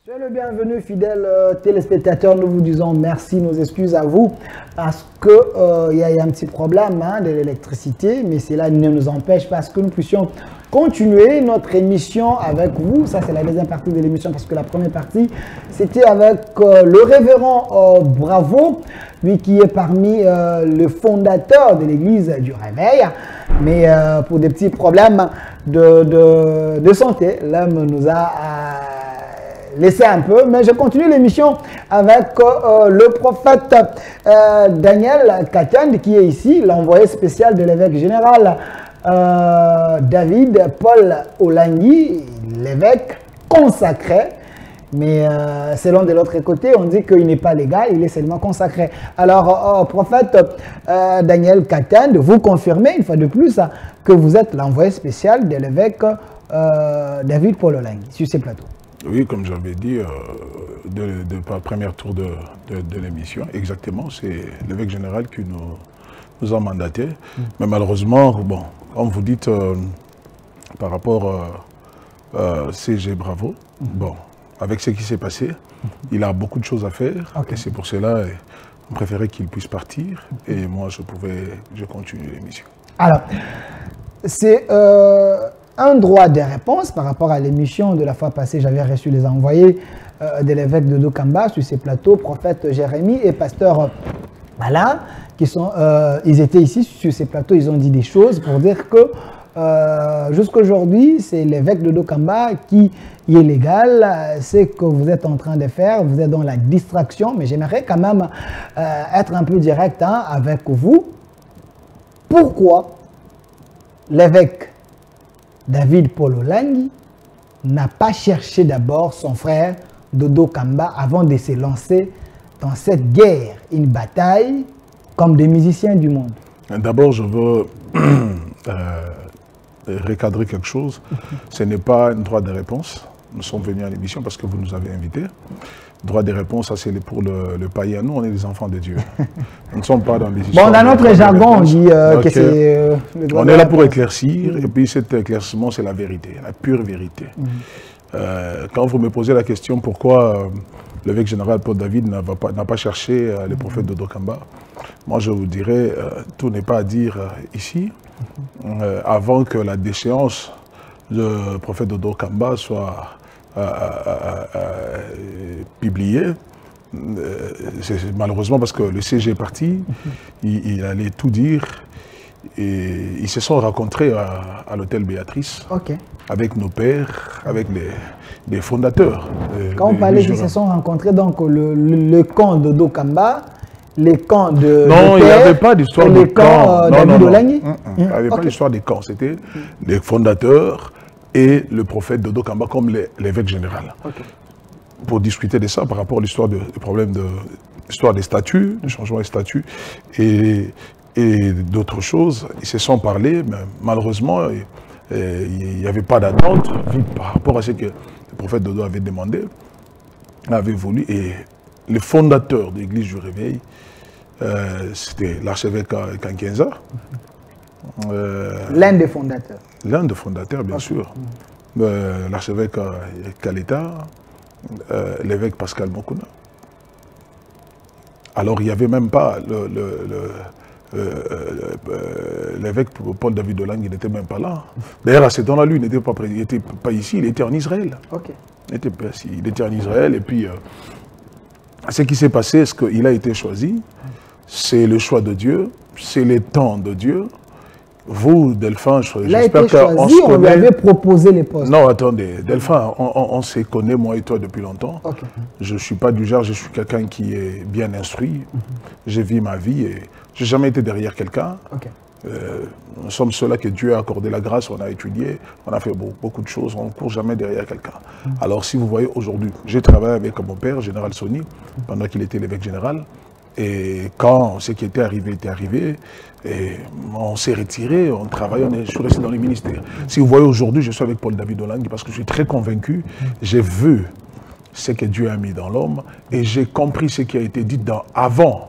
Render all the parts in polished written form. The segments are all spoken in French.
Soyez le bienvenu, fidèles téléspectateurs. Nous vous disons merci, nos excuses à vous parce qu'il y a un petit problème de l'électricité, mais cela ne nous empêche pas que nous puissions continuer notre émission avec vous. Ça, c'est la deuxième partie de l'émission parce que la première partie, c'était avec le révérend Bravo, lui qui est parmi les fondateurs de l'église du Réveil. Mais pour des petits problèmes de santé, l'homme nous a laissé un peu, mais je continue l'émission avec le prophète Daniel Katende qui est ici, l'envoyé spécial de l'évêque général David Paul Olangui, l'évêque consacré, mais selon de l'autre côté, on dit qu'il n'est pas légal, il est seulement consacré. Alors, prophète Daniel Katende, vous confirmez une fois de plus que vous êtes l'envoyé spécial de l'évêque David Paul Olangui sur ces plateaux. Oui, comme j'avais dit, par premier tour de l'émission, exactement, c'est l'évêque général qui nous a mandaté. Mais malheureusement, bon, comme vous dites, par rapport à CG Bravo, bon, avec ce qui s'est passé, il a beaucoup de choses à faire. Okay. Et c'est pour cela qu'on préférait qu'il puisse partir. Et moi, je continue l'émission. Alors, c'est un droit de réponse par rapport à l'émission de la fois passée. J'avais reçu les envoyés de l'évêque de Dokamba sur ces plateaux, prophète Jérémie et pasteur Bala, qui sont, ils étaient ici sur ces plateaux, ils ont dit des choses pour dire que jusqu'aujourd'hui, c'est l'évêque de Dokamba qui est légal. Ce que vous êtes en train de faire, vous êtes dans la distraction, mais j'aimerais quand même être un peu direct avec vous. Pourquoi l'évêque David Paul Olangui n'a pas cherché d'abord son frère Dodo Kamba avant de se lancer dans cette guerre, une bataille comme des musiciens du monde? D'abord, je veux recadrer quelque chose. Ce n'est pas un droit de réponse. Nous sommes venus à l'émission parce que vous nous avez invités. Droit de réponse, ça c'est pour le païen. Nous, on est des enfants de Dieu. Nous ne sommes pas dans les histoires. Bon, dans notre jargon, on dit que c'est le droit. On est là pour éclaircir, et puis cet éclaircissement, c'est la vérité, la pure vérité. Quand vous me posez la question pourquoi l'évêque général Paul David n'a pas cherché le prophète de Dokamba, moi je vous dirais, tout n'est pas à dire ici. Avant que la déchéance du prophète de Dokamba soit publié, malheureusement parce que le CG est parti, il allait tout dire, et ils se sont rencontrés à l'hôtel Béatrice, avec nos pères, avec les fondateurs. Quand vous parlez qu'ils se sont rencontrés, donc le camp de Dokamba, les camps de... Non, il n'y avait pas d'histoire de camp. David Olangui. Il n'y avait pas d'histoire de camp, c'était les fondateurs et le prophète de Dokamba comme l'évêque général. Pour discuter de ça par rapport à l'histoire des problèmes l'histoire des statuts, du changement des statuts et d'autres choses, ils se sont parlé, mais malheureusement, il n'y avait pas d'attente par rapport à ce que le prophète Dodo avait demandé, avait voulu, et le fondateur de l'église du Réveil, c'était l'archevêque Kankenza. L'un des fondateurs. L'un des fondateurs, bien sûr. L'archevêque Kaleta, l'évêque Pascal Mokuna. Alors, il n'y avait même pas l'évêque Paul David Olangui, il n'était même pas là. D'ailleurs, à ce temps-là, lui, il n'était pas ici, il était en Israël. Il était en Israël, et puis ce qui s'est passé, c'est qu'il a été choisi, c'est le choix de Dieu, c'est le temps de Dieu. Vous, Delphin, j'espère qu'on se connaît. On lui avait proposé les postes. Non, attendez, Delphin, on se connaît, moi et toi, depuis longtemps. Je ne suis pas du genre, je suis quelqu'un qui est bien instruit. J'ai vu ma vie et je n'ai jamais été derrière quelqu'un. Nous sommes ceux-là que Dieu a accordé la grâce, on a étudié, on a fait beaucoup de choses, on ne court jamais derrière quelqu'un. Alors si vous voyez aujourd'hui, j'ai travaillé avec mon père, Général Sony, pendant qu'il était l'évêque général. Et quand ce qui était arrivé, et on s'est retiré, on travaille, je suis resté dans les ministères. Si vous voyez aujourd'hui, je suis avec Paul David Olangui parce que je suis très convaincu, j'ai vu ce que Dieu a mis dans l'homme et j'ai compris ce qui a été dit avant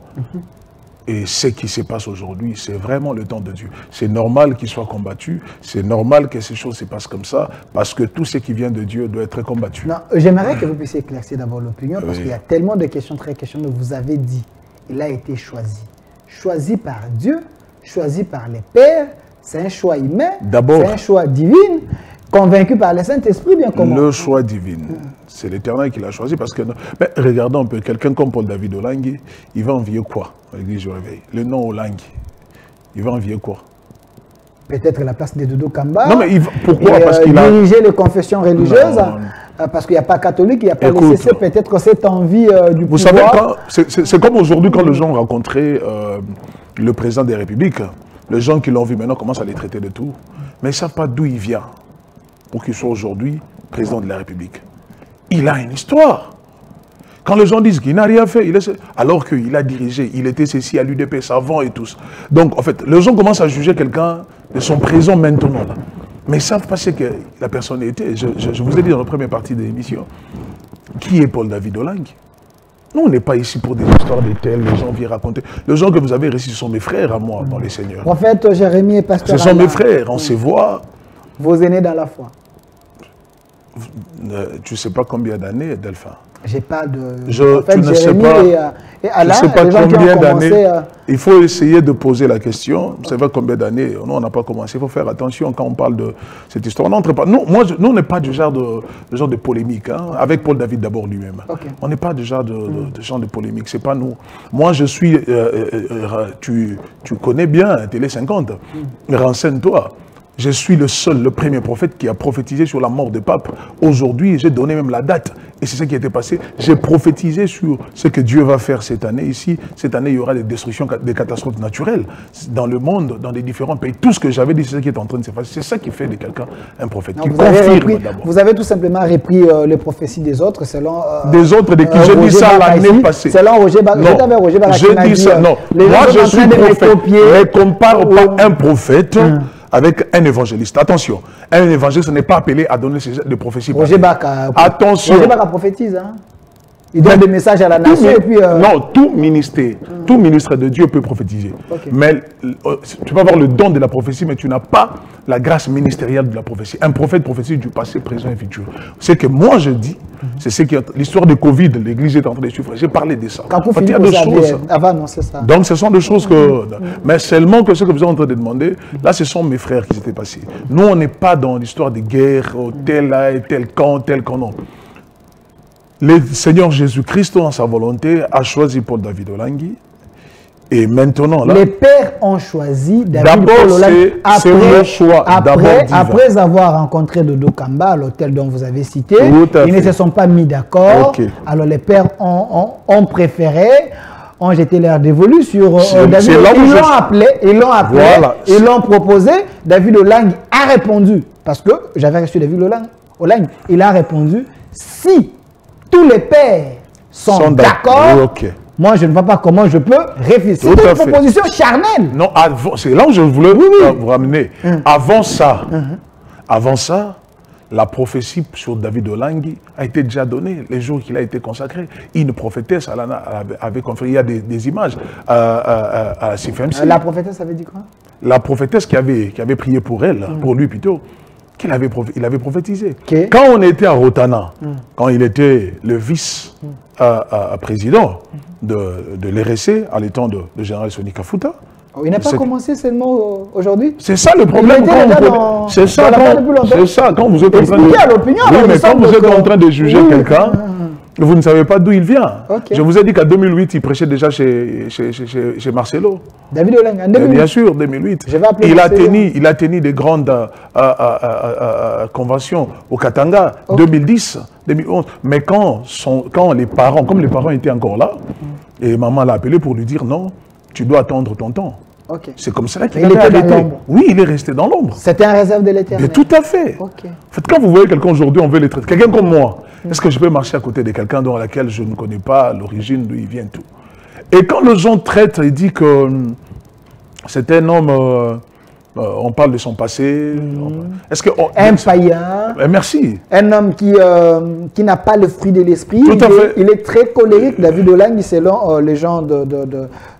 Et ce qui se passe aujourd'hui, c'est vraiment le temps de Dieu. C'est normal qu'il soit combattu, c'est normal que ces choses se passent comme ça, parce que tout ce qui vient de Dieu doit être combattu. J'aimerais que vous puissiez éclaircir d'abord l'opinion, parce qu'il y a tellement de questions très questionnées. Vous avez dit, il a été choisi. Choisi par Dieu, choisi par les pères, c'est un choix humain, c'est un choix divin, convaincu par le Saint-Esprit, bien comment? Le choix divin, c'est l'Éternel qui l'a choisi, parce que... Mais regardons un peu, quelqu'un comme Paul-David Olangui, il va envier quoi à l'église du réveil? Le nom Olangui, il va envier quoi? Peut-être la place de Dodo Kamba. Non, mais pourquoi? Parce qu'il a dirigé les confessions religieuses, parce qu'il n'y a pas catholique, il n'y a pas nécessaire peut-être cette envie du pouvoir. Vous savez, c'est comme aujourd'hui quand les gens rencontraient le président des Républiques, les gens qui l'ont vu maintenant commencent à les traiter de tout, mais ils ne savent pas d'où il vient pour qu'il soit aujourd'hui président de la République. Il a une histoire. Quand les gens disent qu'il n'a rien fait, alors qu'il a dirigé, il était ceci à l'UDP, avant et tous. Donc, en fait, les gens commencent à juger quelqu'un de son présent maintenant. Là. Mais ils ne savent pas ce que la personne était. Je vous ai dit dans la première partie de l'émission, qui est Paul-David Olangui? Nous, on n'est pas ici pour des histoires de tels, les gens viennent raconter. Les gens que vous avez récits, ce sont mes frères à moi, dans les Seigneurs. Prophète Jérémie et pasteur ce sont mes frères, on se voit. Vos aînés dans la foi. Tu ne sais pas combien d'années, Delphin? J'ai pas de... Tu ne sais pas, et Alain, je sais pas combien d'années. Il faut essayer de poser la question. Vous savez combien d'années? Nous, on n'a pas commencé. Il faut faire attention quand on parle de cette histoire. Nous, on n'est pas du genre de polémique. Hein, avec Paul-David d'abord lui-même. On n'est pas du genre de polémique. C'est pas nous. Moi, je suis... tu connais bien Télé 50. Renseigne-toi. Je suis le seul, le premier prophète qui a prophétisé sur la mort des papes. Aujourd'hui, j'ai donné même la date. Et c'est ce qui a été passé. J'ai prophétisé sur ce que Dieu va faire cette année ici. Cette année, il y aura des destructions, des catastrophes naturelles dans le monde, dans les différents pays. Tout ce que j'avais dit, c'est ce qui est en train de se passer. C'est ça qui fait de quelqu'un un prophète. Non, vous avez tout simplement repris les prophéties des autres selon... des autres de qui? Je dis ça l'année passée. Selon Roger Barakina. Je dis ça, non. Moi, je suis prophète. Ne compare pas un prophète avec un évangéliste. Attention, un évangéliste n'est pas appelé à donner des prophéties. Roger Baka. Attention. Roger Baka prophétise. Hein? Il donne des messages à la nation. Et puis, non, tout ministre de Dieu peut prophétiser. Mais tu peux avoir le don de la prophétie, mais tu n'as pas la grâce ministérielle de la prophétie. Un prophète prophétise du passé, présent et futur. Ce que moi je dis, c'est ce qui l'histoire de Covid, l'Église est en train de souffrir. J'ai parlé de ça. Il y a des choses. Ça. Donc ce sont des choses que... Mais seulement que ce que vous êtes en train de demander, là ce sont mes frères qui s'étaient passés. Nous on n'est pas dans l'histoire de guerre, tel camp, non. Le Seigneur Jésus-Christ, dans sa volonté, a choisi Paul-David Olangui. Et maintenant, là... Les pères ont choisi David Olangui après avoir rencontré Dodo Kamba à l'hôtel dont vous avez cité. Ils ne se sont pas mis d'accord. Alors les pères ont préféré, ont jeté l'air dévolu sur David. Ils l'ont appelé, ils l'ont proposé. David Olangui a répondu. Parce que j'avais reçu David Olangui. Il a répondu, si tous les pères sont d'accord, moi je ne vois pas comment je peux réfléchir. C'est une proposition charnelle. Non, c'est là où je voulais vous ramener. Avant ça, la prophétie sur David Olangui a été déjà donnée les jours qu'il a été consacré. Une prophétesse avait conféré, il y a des images à CFMC. La prophétesse avait dit quoi? La prophétesse qui avait prié pour elle, pour lui plutôt. Il avait prophétisé. Quand on était à Rotana, quand il était le vice-président de l'RSC, à l'état de général Soni Kafuta. Il n'a pas commencé seulement aujourd'hui? C'est ça le problème. C'est ça, quand vous êtes en train de... quand vous êtes en train de juger quelqu'un, vous ne savez pas d'où il vient. Je vous ai dit qu'en 2008, il prêchait déjà chez Marcelo. David Olangui, en 2008. Bien sûr, 2008. Il a tenu des grandes conventions au Katanga, 2010, 2011. Mais comme les parents étaient encore là, et maman l'a appelé pour lui dire non, tu dois attendre ton temps. C'est comme ça qu'il était arrêté. Oui, il est resté dans l'ombre. C'était un réserve de l'Éternel. Tout à fait. En fait, quand vous voyez quelqu'un aujourd'hui, on veut les traiter. Quelqu'un comme moi, est-ce que je peux marcher à côté de quelqu'un dont laquelle je ne connais pas l'origine, d'où il vient, tout. Et quand les gens traitent, ils disent que c'est un homme On parle de son passé. Est-ce que un païen. Merci. Un homme qui n'a pas le fruit de l'esprit. Il est très colérique, David Olangue, selon les gens de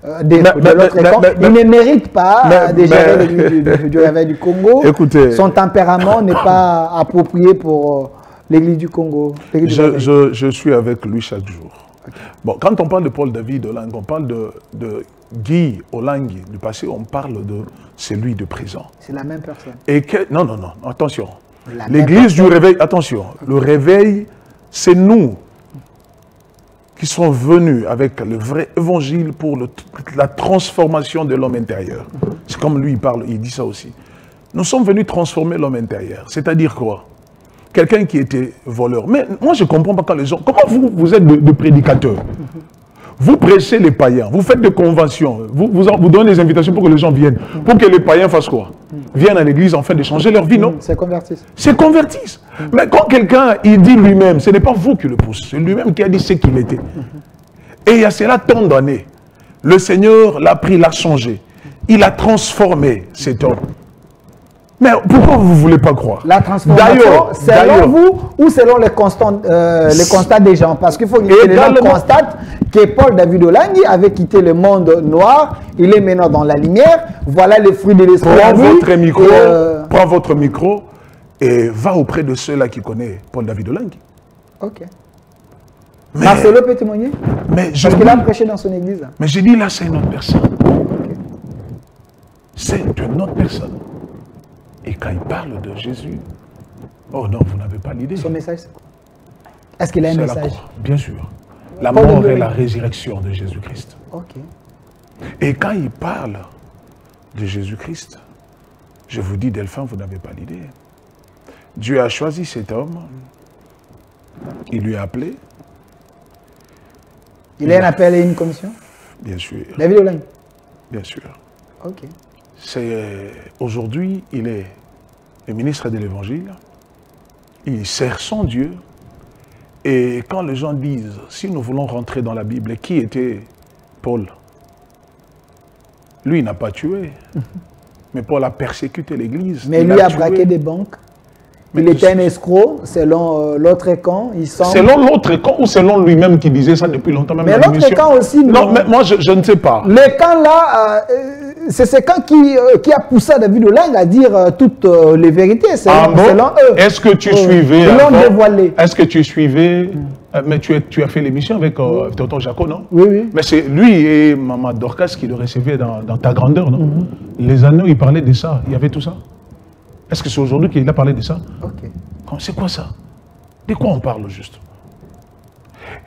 l'autre camp. Il ne mérite pas de gérer l'église du Réveil du Congo. Écoutez, son tempérament n'est pas approprié pour l'église du Congo. Je suis avec lui chaque jour. Okay. Bon, quand on parle de Paul David Olangue, on parle de Guy Olangue du passé, on parle de celui de présent. C'est la même personne. Non, attention. L'église du réveil, attention, le réveil, c'est nous qui sont venus avec le vrai évangile pour la transformation de l'homme intérieur. C'est comme lui, il parle, il dit ça aussi. Nous sommes venus transformer l'homme intérieur. C'est-à-dire quoi? Quelqu'un qui était voleur. Mais moi, je ne comprends pas quand les gens... Comment vous êtes de prédicateurs? Vous prêchez les païens, vous faites des conventions, vous donnez des invitations pour que les gens viennent. Pour que les païens fassent quoi? Viennent à l'église afin de changer leur vie, non? C'est convertissent. C'est convertissent. Mais quand quelqu'un, il dit lui-même, ce n'est pas vous qui le pousse, c'est lui-même qui a dit ce qu'il était. Et il y a cela tant d'années. Le Seigneur l'a pris, l'a changé. Il a transformé cet homme. Mais pourquoi vous ne voulez pas croire? La transformation, selon vous ou selon les constats des gens? Parce qu'il faut que les gens constatent que Paul David Olangue avait quitté le monde noir, il est maintenant dans la lumière, voilà les fruits de l'esprit. Prends votre micro et va auprès de ceux-là qui connaissent Paul David Olangue. Ok. Marcelo peut témoigner? Parce qu'il a prêché dans son église. Mais j'ai dit là, c'est une autre personne. Okay. C'est une autre personne. Et quand il parle de Jésus, oh non, vous n'avez pas l'idée. Son message, c'est quoi? Est-ce qu'il a un message? Bien sûr. La mort et la résurrection de Jésus-Christ. Ok. Et quand il parle de Jésus-Christ, je vous dis, Delphin, vous n'avez pas l'idée. Dieu a choisi cet homme, il lui a appelé. Il a un appel et une commission? Bien sûr. David Olangue? Bien sûr. Ok. Aujourd'hui, il est le ministre de l'Évangile, il sert son Dieu, et quand les gens disent, si nous voulons rentrer dans la Bible, qui était Paul? Lui, il n'a pas tué, mais Paul a persécuté l'Église. Mais lui a braqué des banques. Il était un escroc, selon l'autre camp. Selon l'autre camp ou selon lui-même qui disait ça depuis longtemps? Même mais l'autre camp aussi, non. Mais moi, je ne sais pas. Le camp là, c'est ce camp qui a poussé David Olangue à dire toutes les vérités, selon eux. Est-ce que tu suivais... Ils l'ont dévoilé. Est-ce que tu suivais... Mais tu as fait l'émission avec Tonton Jaco, non? Oui, oui. Mais c'est lui et Maman Dorcas qui le recevaient dans ta grandeur, non? Les anneaux, il parlait de ça. Il y avait tout ça? Est-ce que c'est aujourd'hui qu'il a parlé de ça? Ok. C'est quoi ça? De quoi on parle juste?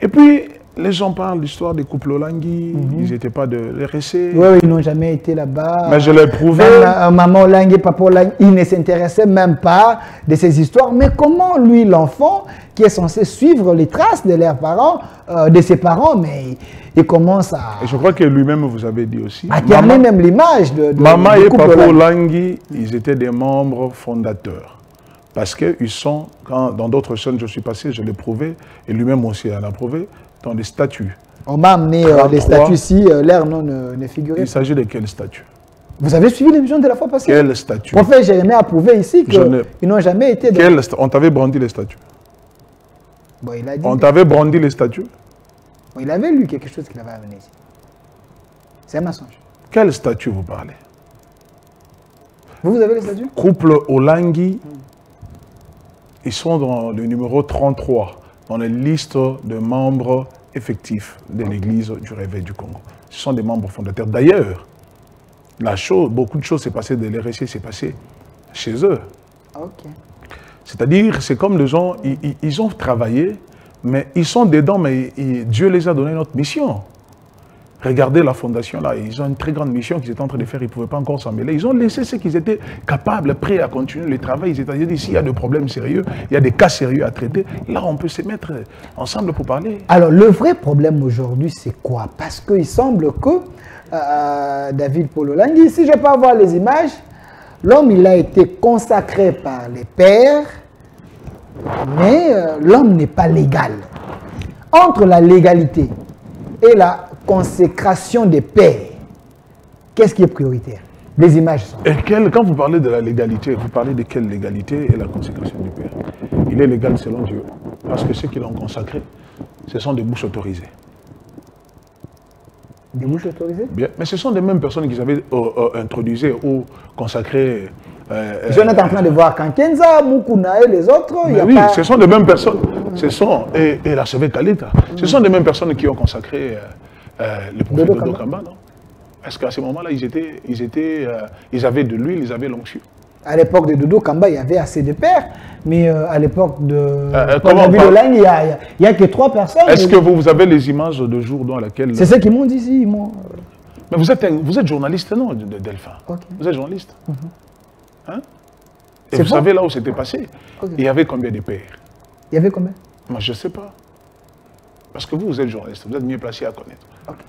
Et puis, les gens parlent de l'histoire des couples Olangue. Ils n'étaient pas de l'RSC. Oui, ils n'ont jamais été là-bas. Mais je l'ai prouvé. Même maman Olangue et papa Olangue, ils ne s'intéressaient même pas de ces histoires. Mais comment lui, l'enfant, qui est censé suivre les traces de leurs parents, de ses parents, mais il commence à... Et je crois que lui-même vous avez dit aussi. À garder même l'image de maman et papa Olangue, ils étaient des membres fondateurs. Parce qu'ils sont, dans d'autres chaînes je suis passé, je l'ai prouvé, et lui-même aussi en a prouvé, dans des statuts. On m'a amené les statuts ici, l'air non ne figurait. Il s'agit de quel statut? Vous avez suivi l'émission de la fois passée? Quel statut? Prophète Jérémie a prouvé ici qu'ils n'ont jamais été... On t'avait brandi les statuts? Bon, il a dit... On t'avait brandi les statuts? Bon, il avait lu quelque chose qu'il avait amené ici. C'est un mensonge. Quel statut vous parlez? Vous avez les statuts? Couple Olangue, ils sont dans le numéro 33, dans la liste de membres effectifs de l'Église du Réveil du Congo. Ce sont des membres fondateurs. D'ailleurs, beaucoup de choses s'est passé de l'RSC, s'est passé chez eux. Ok. C'est-à-dire, c'est comme les gens, ils ont travaillé, mais ils sont dedans, mais Dieu les a donné notre mission. Regardez la fondation là, ils ont une très grande mission qu'ils étaient en train de faire, ils ne pouvaient pas encore s'en mêler. Ils ont laissé ce qu'ils étaient capables, prêts à continuer le travail. Ils étaient dit, s'il y a des problèmes sérieux, il y a des cas sérieux à traiter, là on peut se mettre ensemble pour parler. Alors le vrai problème aujourd'hui c'est quoi? Parce qu'il semble que David Paul Olangue, si je peux avoir les images, l'homme il a été consacré par les pères, mais l'homme n'est pas légal. Entre la légalité et la consécration des pères, qu'est-ce qui est prioritaire? Les images sont... Et quand vous parlez de la légalité, vous parlez de quelle légalité et la consécration du Père? Il est légal selon Dieu. Parce que ceux qui l'ont consacré, ce sont des bouches autorisées. Des bouches autorisées? Bien, mais ce sont des mêmes personnes qui avaient introduisé ou consacré... Je suis en train de voir Kankenza, Mukuna et les autres. Oui, ce sont des mêmes personnes. Ce sont, et la Sauvé Kaleta, ce sont des mêmes personnes qui ont consacré le prophète Dodo Kamba, non? Est-ce qu'à ce moment-là, ils avaient de l'huile, ils avaient l'onction? À l'époque de Dodo Kamba, il y avait assez de pères, mais à l'époque de David Olang, il n'y a que 3 personnes. Est-ce que vous avez les images de jour dans laquelle... C'est ce qu'ils m'ont dit ici, moi. Mais vous êtes journaliste, non, Delphin? Okay. Vous êtes journaliste. Hein? Et vous savez là où c'était passé? Okay. Il y avait combien de pères? Il y avait combien? Moi, je ne sais pas. Parce que vous êtes journaliste, vous êtes mieux placé à connaître. Okay.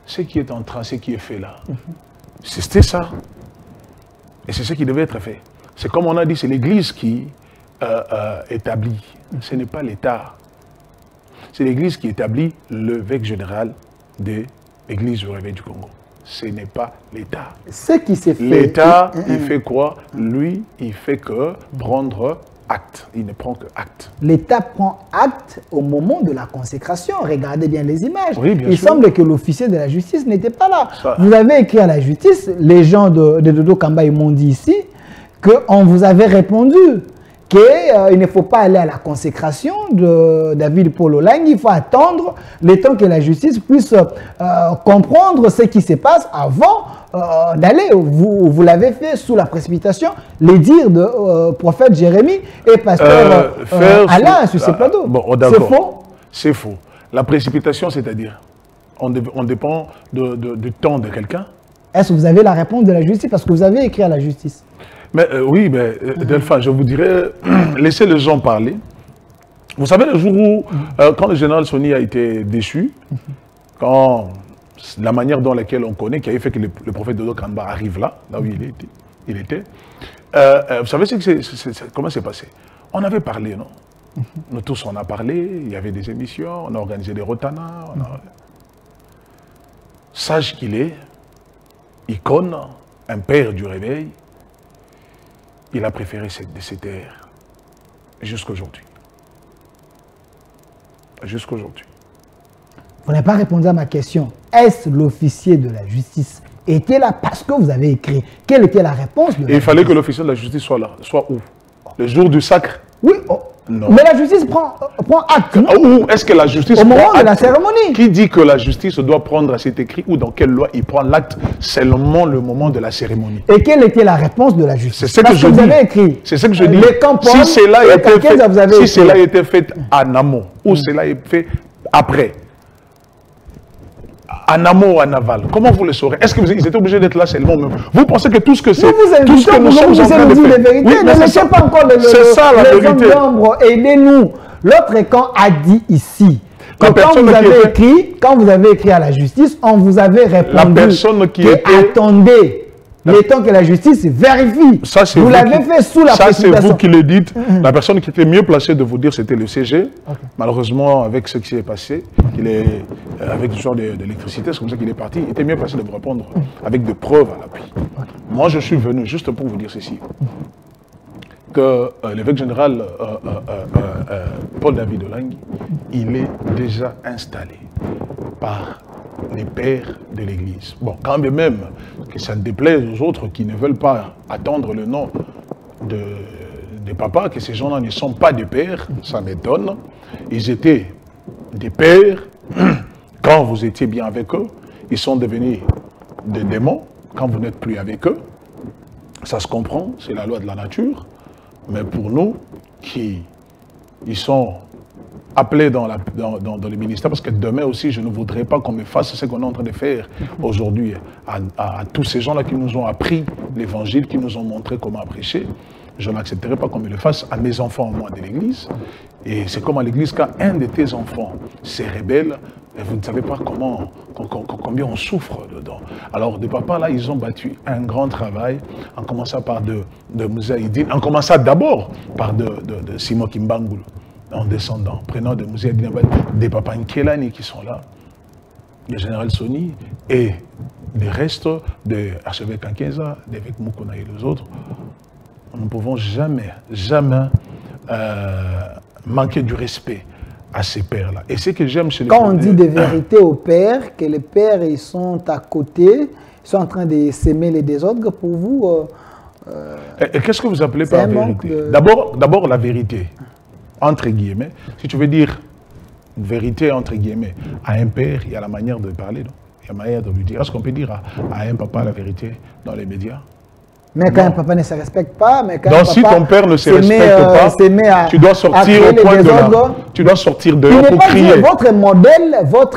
Ce qui est en train, ce qui est fait là, c'était ça. Et c'est ce qui devait être fait. C'est comme on a dit, c'est l'Église qui établit. Ce n'est pas l'État. C'est l'Église qui établit l'évêque général de l'Église du Réveil du Congo. Ce n'est pas l'État. Ce qui s'est fait... L'État, il fait quoi? Lui, il fait que prendre acte. Il ne prend que acte. L'État prend acte au moment de la consécration. Regardez bien les images. Oui, bien il sûr. semble que l'officier de la justice n'était pas là. Ça. Vous avez écrit à la justice, les gens de Dodo Kamba m'ont dit ici, qu'on vous avait répondu qu'il ne faut pas aller à la consécration de David Paul Olang. Il faut attendre le temps que la justice puisse comprendre ce qui se passe avant d'aller. Vous l'avez fait sous la précipitation, les dires de prophète Jérémie et pasteur Alain sur ces plateaux. Bon, c'est faux? C'est faux. La précipitation, c'est-à-dire, on dépend du temps de quelqu'un. Est-ce que vous avez la réponse de la justice? Parce que vous avez écrit à la justice. Mais oui, mais Delphin, je vous dirais, laissez les gens parler. Vous savez, le jour où, quand le général Soni a été déchu, quand la manière dont laquelle on connaît, qui avait fait que le prophète Dodo Kamba arrive là où il était, vous savez comment c'est passé? On avait parlé, non? Nous tous, on a parlé, il y avait des émissions, on a organisé des rotanas. Sage qu'il est, icône, un père du réveil, il a préféré se taire jusqu'à aujourd'hui. Jusqu'à aujourd'hui. Vous n'avez pas répondu à ma question. Est-ce l'officier de la justice était là parce que vous avez écrit? Quelle était la réponse de la Et il fallait que l'officier de la justice soit là. Soit où? Le jour du sacre? Oui. Non. Mais la justice prend acte. Où est-ce que la justice au moment de la cérémonie? Qui dit que la justice doit prendre cet écrit ou dans quelle loi il prend l'acte seulement le moment de la cérémonie? Et quelle était la réponse de la justice? C'est ce que je dis. Vous avez écrit. C'est ce que je dis. Si cela était fait en amont ou cela est fait après, en amont ou en aval, comment vous le saurez? Est-ce qu'ils étaient obligés d'être là seulement? Vous pensez que tout ce que c'est, tout ce que nous sommes en train de faire, oui, ne laissez pas encore les hommes d'ombre, aidez-nous. L'autre camp a dit ici que quand vous avez écrit à la justice, on vous avait répondu la personne qui était... attendez le temps que la justice vérifie. Vous l'avez fait sous la précipitation. Ça, c'est vous qui le dites. La personne qui était mieux placée de vous dire, c'était le CG. Malheureusement, avec ce qui s'est passé, avec du genre d'électricité, c'est comme ça qu'il est parti, il était mieux placé de vous répondre avec des preuves à l'appui. Moi, je suis venu juste pour vous dire ceci. Que l'évêque général Paul David Olang, il est déjà installé par les pères de l'Église. Bon, quand même que ça ne déplaise aux autres qui ne veulent pas attendre le nom de papa, que ces gens-là ne sont pas des pères, ça m'étonne. Ils étaient des pères quand vous étiez bien avec eux. Ils sont devenus des démons quand vous n'êtes plus avec eux. Ça se comprend, c'est la loi de la nature. Mais pour nous, qui ils sont appelés dans le ministère, parce que demain aussi, je ne voudrais pas qu'on me fasse ce qu'on est en train de faire aujourd'hui à tous ces gens-là qui nous ont appris l'évangile, qui nous ont montré comment prêcher. Je n'accepterai pas qu'on me le fasse à mes enfants, moi, de l'église. Et c'est comme à l'église, quand un de tes enfants se rebelle, et vous ne savez pas combien on souffre dedans. Alors, de papa, là, ils ont battu un grand travail, en commençant par de Moussa Idine, en commençant d'abord par de Simon Kimbangoul, en descendant, prenant de Moussa Idine, des papas Nkelani qui sont là, le général Soni, et des restes de l'archevêque Kankenza, d'évêque Mukuna et les autres, nous ne pouvons jamais manquer du respect à ces pères-là. Et ce que j'aime chez les Quand on dit des vérités aux pères, que les pères ils sont à côté, ils sont en train de s'aimer les désordres, pour vous... et qu'est-ce que vous appelez par vérité? D'abord la vérité, entre guillemets. Si tu veux dire une vérité, entre guillemets, à un père, il y a la manière de parler, non? Il y a la manière de lui dire. Est-ce qu'on peut dire à un papa la vérité dans les médias? Mais quand un papa ne se respecte pas, mais quand donc un papa si ton père ne se respecte pas, tu dois sortir au point de là. Tu dois sortir de là pour crier. Votre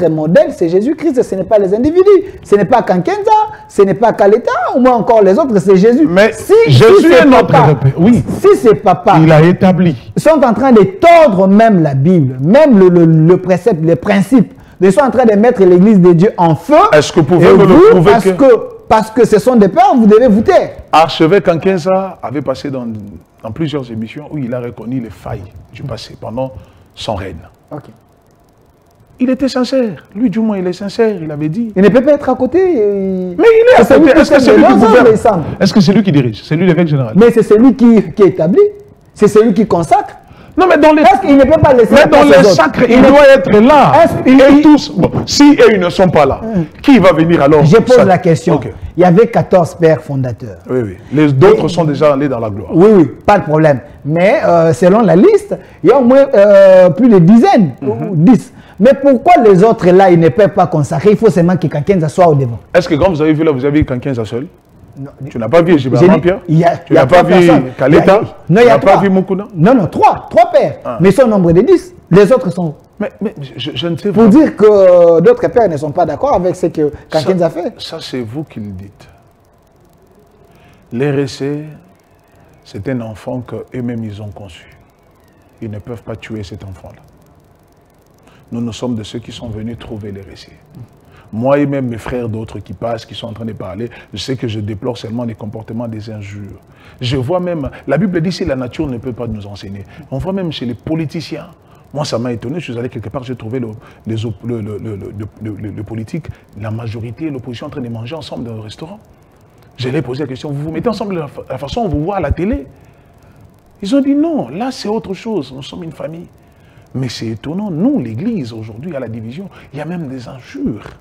modèle, c'est Jésus-Christ, ce n'est pas les individus. Ce n'est pas Kankenza, ce n'est pas Kaleta, ou moins encore les autres, c'est Jésus. Mais si Jésus est notre repère. Oui. Si ces papas il a établi. Sont en train de tordre même la Bible, même le précepte, les principes, ils sont en train de mettre l'église de Dieu en feu. Est-ce que vous pouvez me le prouver parce que ce sont des peurs, vous devez vous taire. Archevêque Kankenza avait passé dans plusieurs émissions où il a reconnu les failles du passé pendant son règne. Okay. Il était sincère. Lui, du moins, il est sincère. Il avait dit. Il ne peut pas être à côté. Mais il est à côté. Est-ce que c'est lui qui gouverne? Est-ce que c'est lui qui dirige? C'est lui l'évêque général. Mais c'est celui qui établit. C'est celui qui consacre. Non, mais dans les... Est-ce qu'il ne peut pas laisser... Mais dans les sacres, il doit être là. Et tous... Bon, si ils ne sont pas là, qui va venir alors? Je pose la question. Okay. Il y avait 14 pères fondateurs. Oui, oui. Les autres sont déjà allés dans la gloire. Oui, oui, pas de problème. Mais selon la liste, il y a au moins plus de dizaines, ou 10. Mais pourquoi les autres là, ils ne peuvent pas consacrer? Il faut seulement que Kankenza soit au devant. Est-ce que quand vous avez vu là, vous avez vu Kankenza seul? Non, tu n'as pas vu Gilbert Pierre? Tu n'as pas vu Kaleta? Tu n'as pas vu Mukuna? Non, trois pères. Ah. Mais son nombre de 10. Les autres sont... Mais je ne sais pas. Pour dire que d'autres pères ne sont pas d'accord avec ce que Kankenza a fait. Ça, c'est vous qui le dites. L'RC, c'est un enfant qu'eux-mêmes ils ont conçu. Ils ne peuvent pas tuer cet enfant-là. Nous sommes de ceux qui sont venus trouver l'RC. Moi et même mes frères d'autres qui passent, qui sont en train de parler, je sais que je déplore seulement les comportements des injures. Je vois même, la Bible dit si la nature ne peut pas nous enseigner. On voit même chez les politiciens. Moi, ça m'a étonné, je suis allé quelque part, j'ai trouvé le politique, la majorité et l'opposition en train de manger ensemble dans le restaurant. Je leur ai posé la question, vous vous mettez ensemble de la façon dont on vous voit à la télé? Ils ont dit non, là c'est autre chose, nous sommes une famille. Mais c'est étonnant, nous, l'Église, aujourd'hui, à la division, il y a même des injures.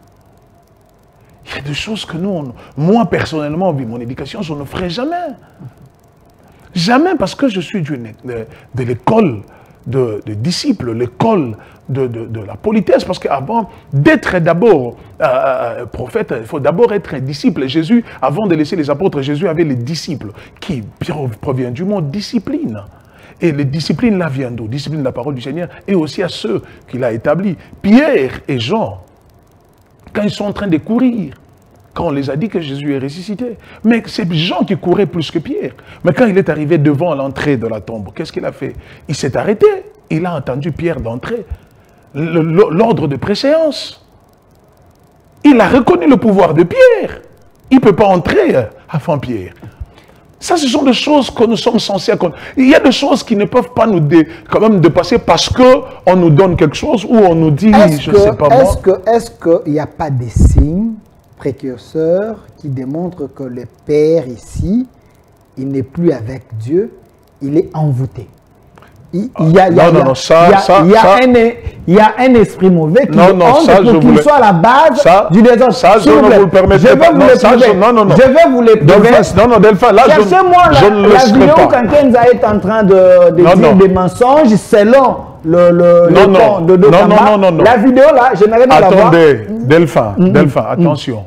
Il y a des choses que nous, moi personnellement, vu mon éducation, je ne ferai jamais. Jamais parce que je suis de l'école de disciples, l'école de la politesse. Parce qu'avant d'être d'abord prophète, il faut d'abord être un disciple. Jésus, avant de laisser les apôtres, Jésus avait les disciples qui proviennent du mot discipline. Et les disciplines là viennent d'où? Discipline de la parole du Seigneur et aussi à ceux qu'il a établis. Pierre et Jean, quand ils sont en train de courir, quand on les a dit que Jésus est ressuscité. Mais c'est Jean qui courait plus que Pierre. Mais quand il est arrivé devant l'entrée de la tombe, qu'est-ce qu'il a fait? Il s'est arrêté. Il a entendu Pierre d'entrer. L'ordre de préséance. Il a reconnu le pouvoir de Pierre. Il ne peut pas entrer avant Pierre. Ça, ce sont des choses que nous sommes censés connaître. Il y a des choses qui ne peuvent pas nous quand même dépasser parce qu'on nous donne quelque chose ou on nous dit, je ne sais pas moi. Est-ce qu'il n'y a pas des signes précurseurs qui démontrent que le Père ici, il n'est plus avec Dieu, il est envoûté? Il y a un esprit mauvais qui pour qu'il soit à la base du désordre. Ça, je ne vous le permettrai pas. Je vais vous le prouver. Delphin, là, cherchez-moi la vidéo quand Kankenza est en train de dire des mensonges selon le camp de Dokamba. La vidéo là, je n'arrive pas à la voir. Attendez, Delphin, attention.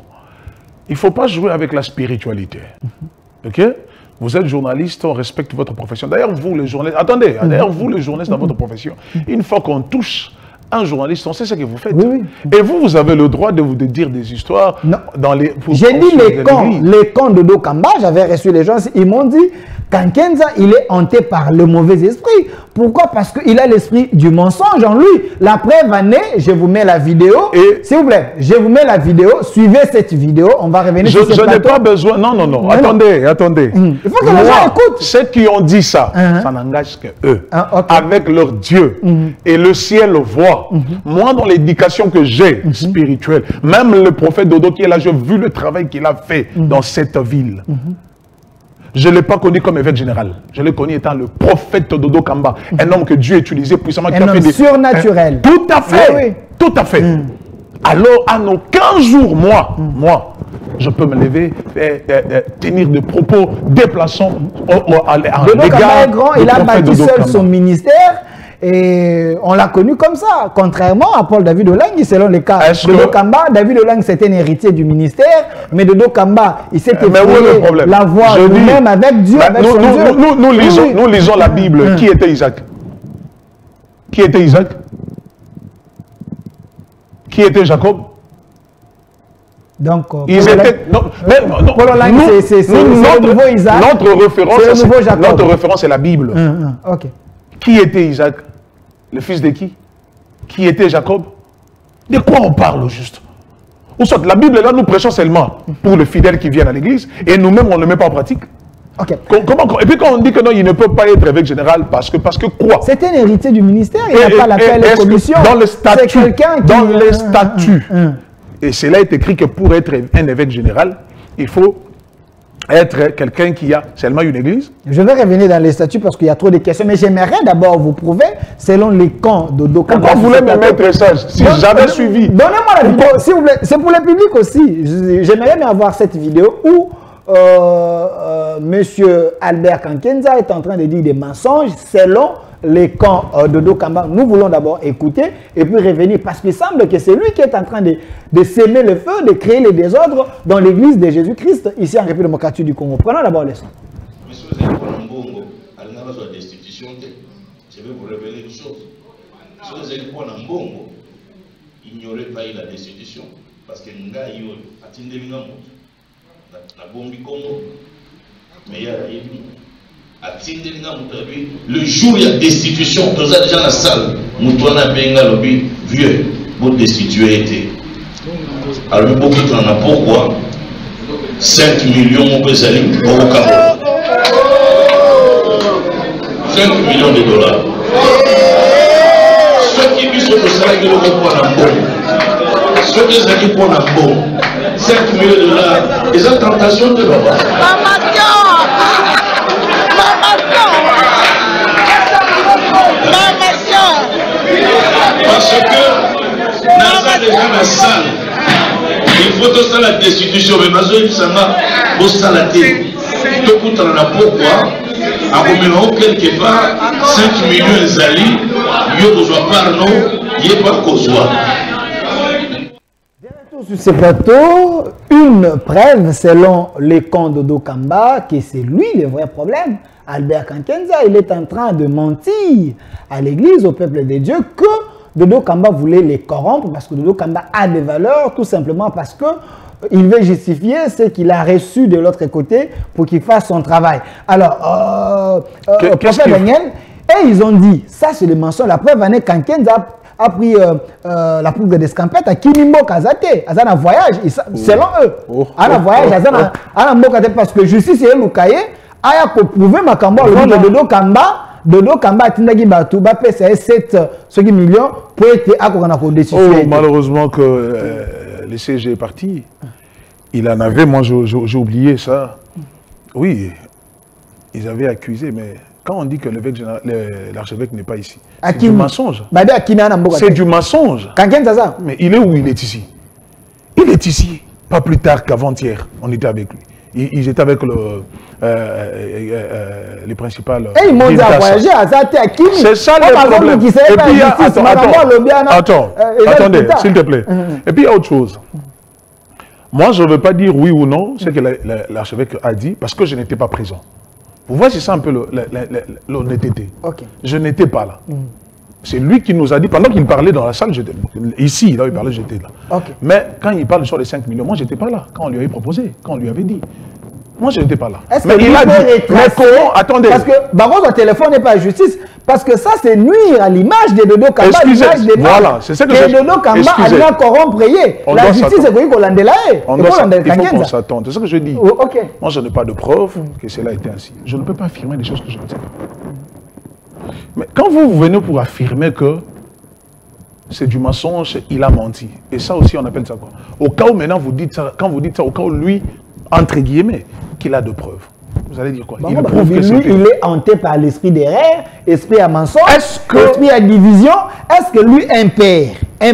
Il ne faut pas jouer avec la spiritualité. Ok? Vous êtes journaliste, on respecte votre profession. D'ailleurs, vous, les journalistes, attendez, d'ailleurs, vous, les journalistes dans votre profession, une fois qu'on touche un journaliste, on sait ce que vous faites. Oui. Et vous avez le droit de dire des histoires dans les... J'ai dit les camps de Dokamba, j'avais reçu les gens, ils m'ont dit, Kankenza, il est hanté par le mauvais esprit. Pourquoi? Parce qu'il a l'esprit du mensonge en lui. La preuve en est, je vous mets la vidéo. S'il vous plaît, je vous mets la vidéo. Suivez cette vidéo. On va revenir sur ce plateau. Je n'ai pas besoin. Non. Attendez. Il faut que les gens écoutent. Ceux qui ont dit ça, ça n'engage que eux. Avec leur Dieu. Et le ciel le voit. vois. Moi, dans l'éducation que j'ai, spirituelle, même le prophète Dodo qui est là, j'ai vu le travail qu'il a fait dans cette ville. Je ne l'ai pas connu comme évêque général. Je l'ai connu étant le prophète Dodo Kamba. Un homme que Dieu a utilisé puissamment. Un homme surnaturel. Tout à fait. Oui, oui. Tout à fait. Alors, en aucun jour, moi, je peux me lever, tenir des propos déplaçants à l'égard Dodo Kamba est grand, il a bâti seul son ministère. Et on l'a connu comme ça, contrairement à Paul David Olang, selon les cas. Dodo Kamba, David Olang, c'était un héritier du ministère, mais Dodo Kamba, il s'est fait la voie lui-même avec Dieu, avec son Dieu. Nous lisons la Bible. Qui était Isaac? Qui était Isaac? Qui était Jacob? Donc, ils étaient. C'est le nouveau Isaac. Notre référence est la Bible. Okay. Qui était Isaac? Le fils de qui? Qui était Jacob? De quoi on parle au juste? Ou soit la Bible est là, nous prêchons seulement pour les fidèles qui viennent à l'église et nous-mêmes on ne le met pas en pratique. Okay. Et puis quand on dit que non, il ne peut pas être évêque général parce que quoi? C'est un héritier du ministère, il n'a pas l'appel à la commission. Dans le statut, et cela est écrit que pour être un évêque général, il faut être quelqu'un qui a seulement une église. Je vais revenir dans les statuts parce qu'il y a trop de questions, mais j'aimerais d'abord vous prouver, selon les camps de Dodo Kamba. Pourquoi vous voulez me mettre ça? Si j'avais suivi. Donnez-moi la vidéo, s'il vous plaît. C'est pour le public aussi. J'aimerais bien avoir cette vidéo où Monsieur Albert Kankenza est en train de dire des mensonges selon les camps de Dodo Kamba. Nous voulons d'abord écouter et puis revenir parce qu'il semble que c'est lui qui est en train de s'aimer le feu, de créer les désordres dans l'église de Jésus-Christ ici en République démocratique du Congo. Prenons d'abord les sons. Monsieur, vous avez pour Mbongo, à la destitution, je vais vous révéler une chose. Si vous avez pour Mbongo, ignorez pas la destitution parce que Nga Yo a tindé la bombe Congo, mais il y a le jour où il y a destitution, nous avons déjà la salle, nous avons bien lobby vieux pour destituer été. Alors beaucoup en a pourquoi 5 millions de salim au Cameroun. 5 millions de dollars. Ceux qui vivent sur le salaire de l'eau, ceux qui sont pour la bombe, 5 millions de dollars, ils ont tentation de l'eau. Parce que dans déjà la salle, il faut tout ça la destitution, mais parce que ça va au salaté. Tout coûte en a pourquoi, à remettre quelque part 5 millions de zali, il y a besoin par nous, il n'y a pas qu'au soir. Sur ce plateau, une preuve selon les camps de Dodo Kamba que c'est lui le vrai problème. Albert Kankenza, il est en train de mentir à l'église, au peuple de Dieu, que Dodo Kamba voulait les corrompre parce que Dodo Kamba a des valeurs, tout simplement parce que il veut justifier ce qu'il a reçu de l'autre côté pour qu'il fasse son travail. Alors, prophète Daniel, et ils ont dit, ça c'est le mensonge, la preuve en est Kankenza a pris la poudre d'escampette à Kinimbo Kazate, à un voyage, selon eux. À un voyage, à un Kazate, parce que justice est Lukaye, a prouvé ma Kamba, le Dodo Kamba. Dodo Kamba a tindagi batu ba pesa 7 millions pour être à décision. Malheureusement que le CG est parti. Il en avait, moi j'ai oublié ça. Oui, ils avaient accusé, mais quand on dit que l'archevêque n'est pas ici, c'est du mensonge. C'est du mensonge. Mais il est où? Il est ici. Il est ici. Pas plus tard qu'avant-hier, on était avec lui. Ils étaient avec les principales. Et ils m'ont dit à voyager à Zate à Kimi. C'est ça le problème. Et puis, attendez, s'il te plaît. Et puis il y a autre chose. Moi, je ne veux pas dire oui ou non ce que l'archevêque a dit parce que je n'étais pas présent. Vous voyez, c'est ça un peu l'honnêteté. Je n'étais pas là. C'est lui qui nous a dit, pendant qu'il parlait dans la salle, ici, là où il parlait, j'étais là. Mais quand il parle sur les 5 millions, moi, je n'étais pas là. Quand on lui avait proposé, quand on lui avait dit. Moi, je n'étais pas là. Mais il a dit, mais comment? Attendez. Parce que Baron, son téléphone n'est pas la justice. Parce que ça, c'est nuire à l'image de Dodo Kamba. Voilà, c'est ça que je Dodo Kamba a bien corrompre. La justice, c'est qu'on l'a délaé. Il faut qu'on s'attende. C'est ça que je dis. Moi, je n'ai pas de preuve que cela a été ainsi. Je ne peux pas affirmer des choses que je ne sais pas. Mais quand vous venez pour affirmer que c'est du mensonge, il a menti. Et ça aussi, on appelle ça quoi? Au cas où maintenant vous dites ça, quand vous dites ça, au cas où lui, entre guillemets, qu'il a de preuves. Vous allez dire quoi? Il prouve que lui, il est hanté par l'esprit d'erreur, esprit à mensonge, esprit à division. Est-ce que lui, un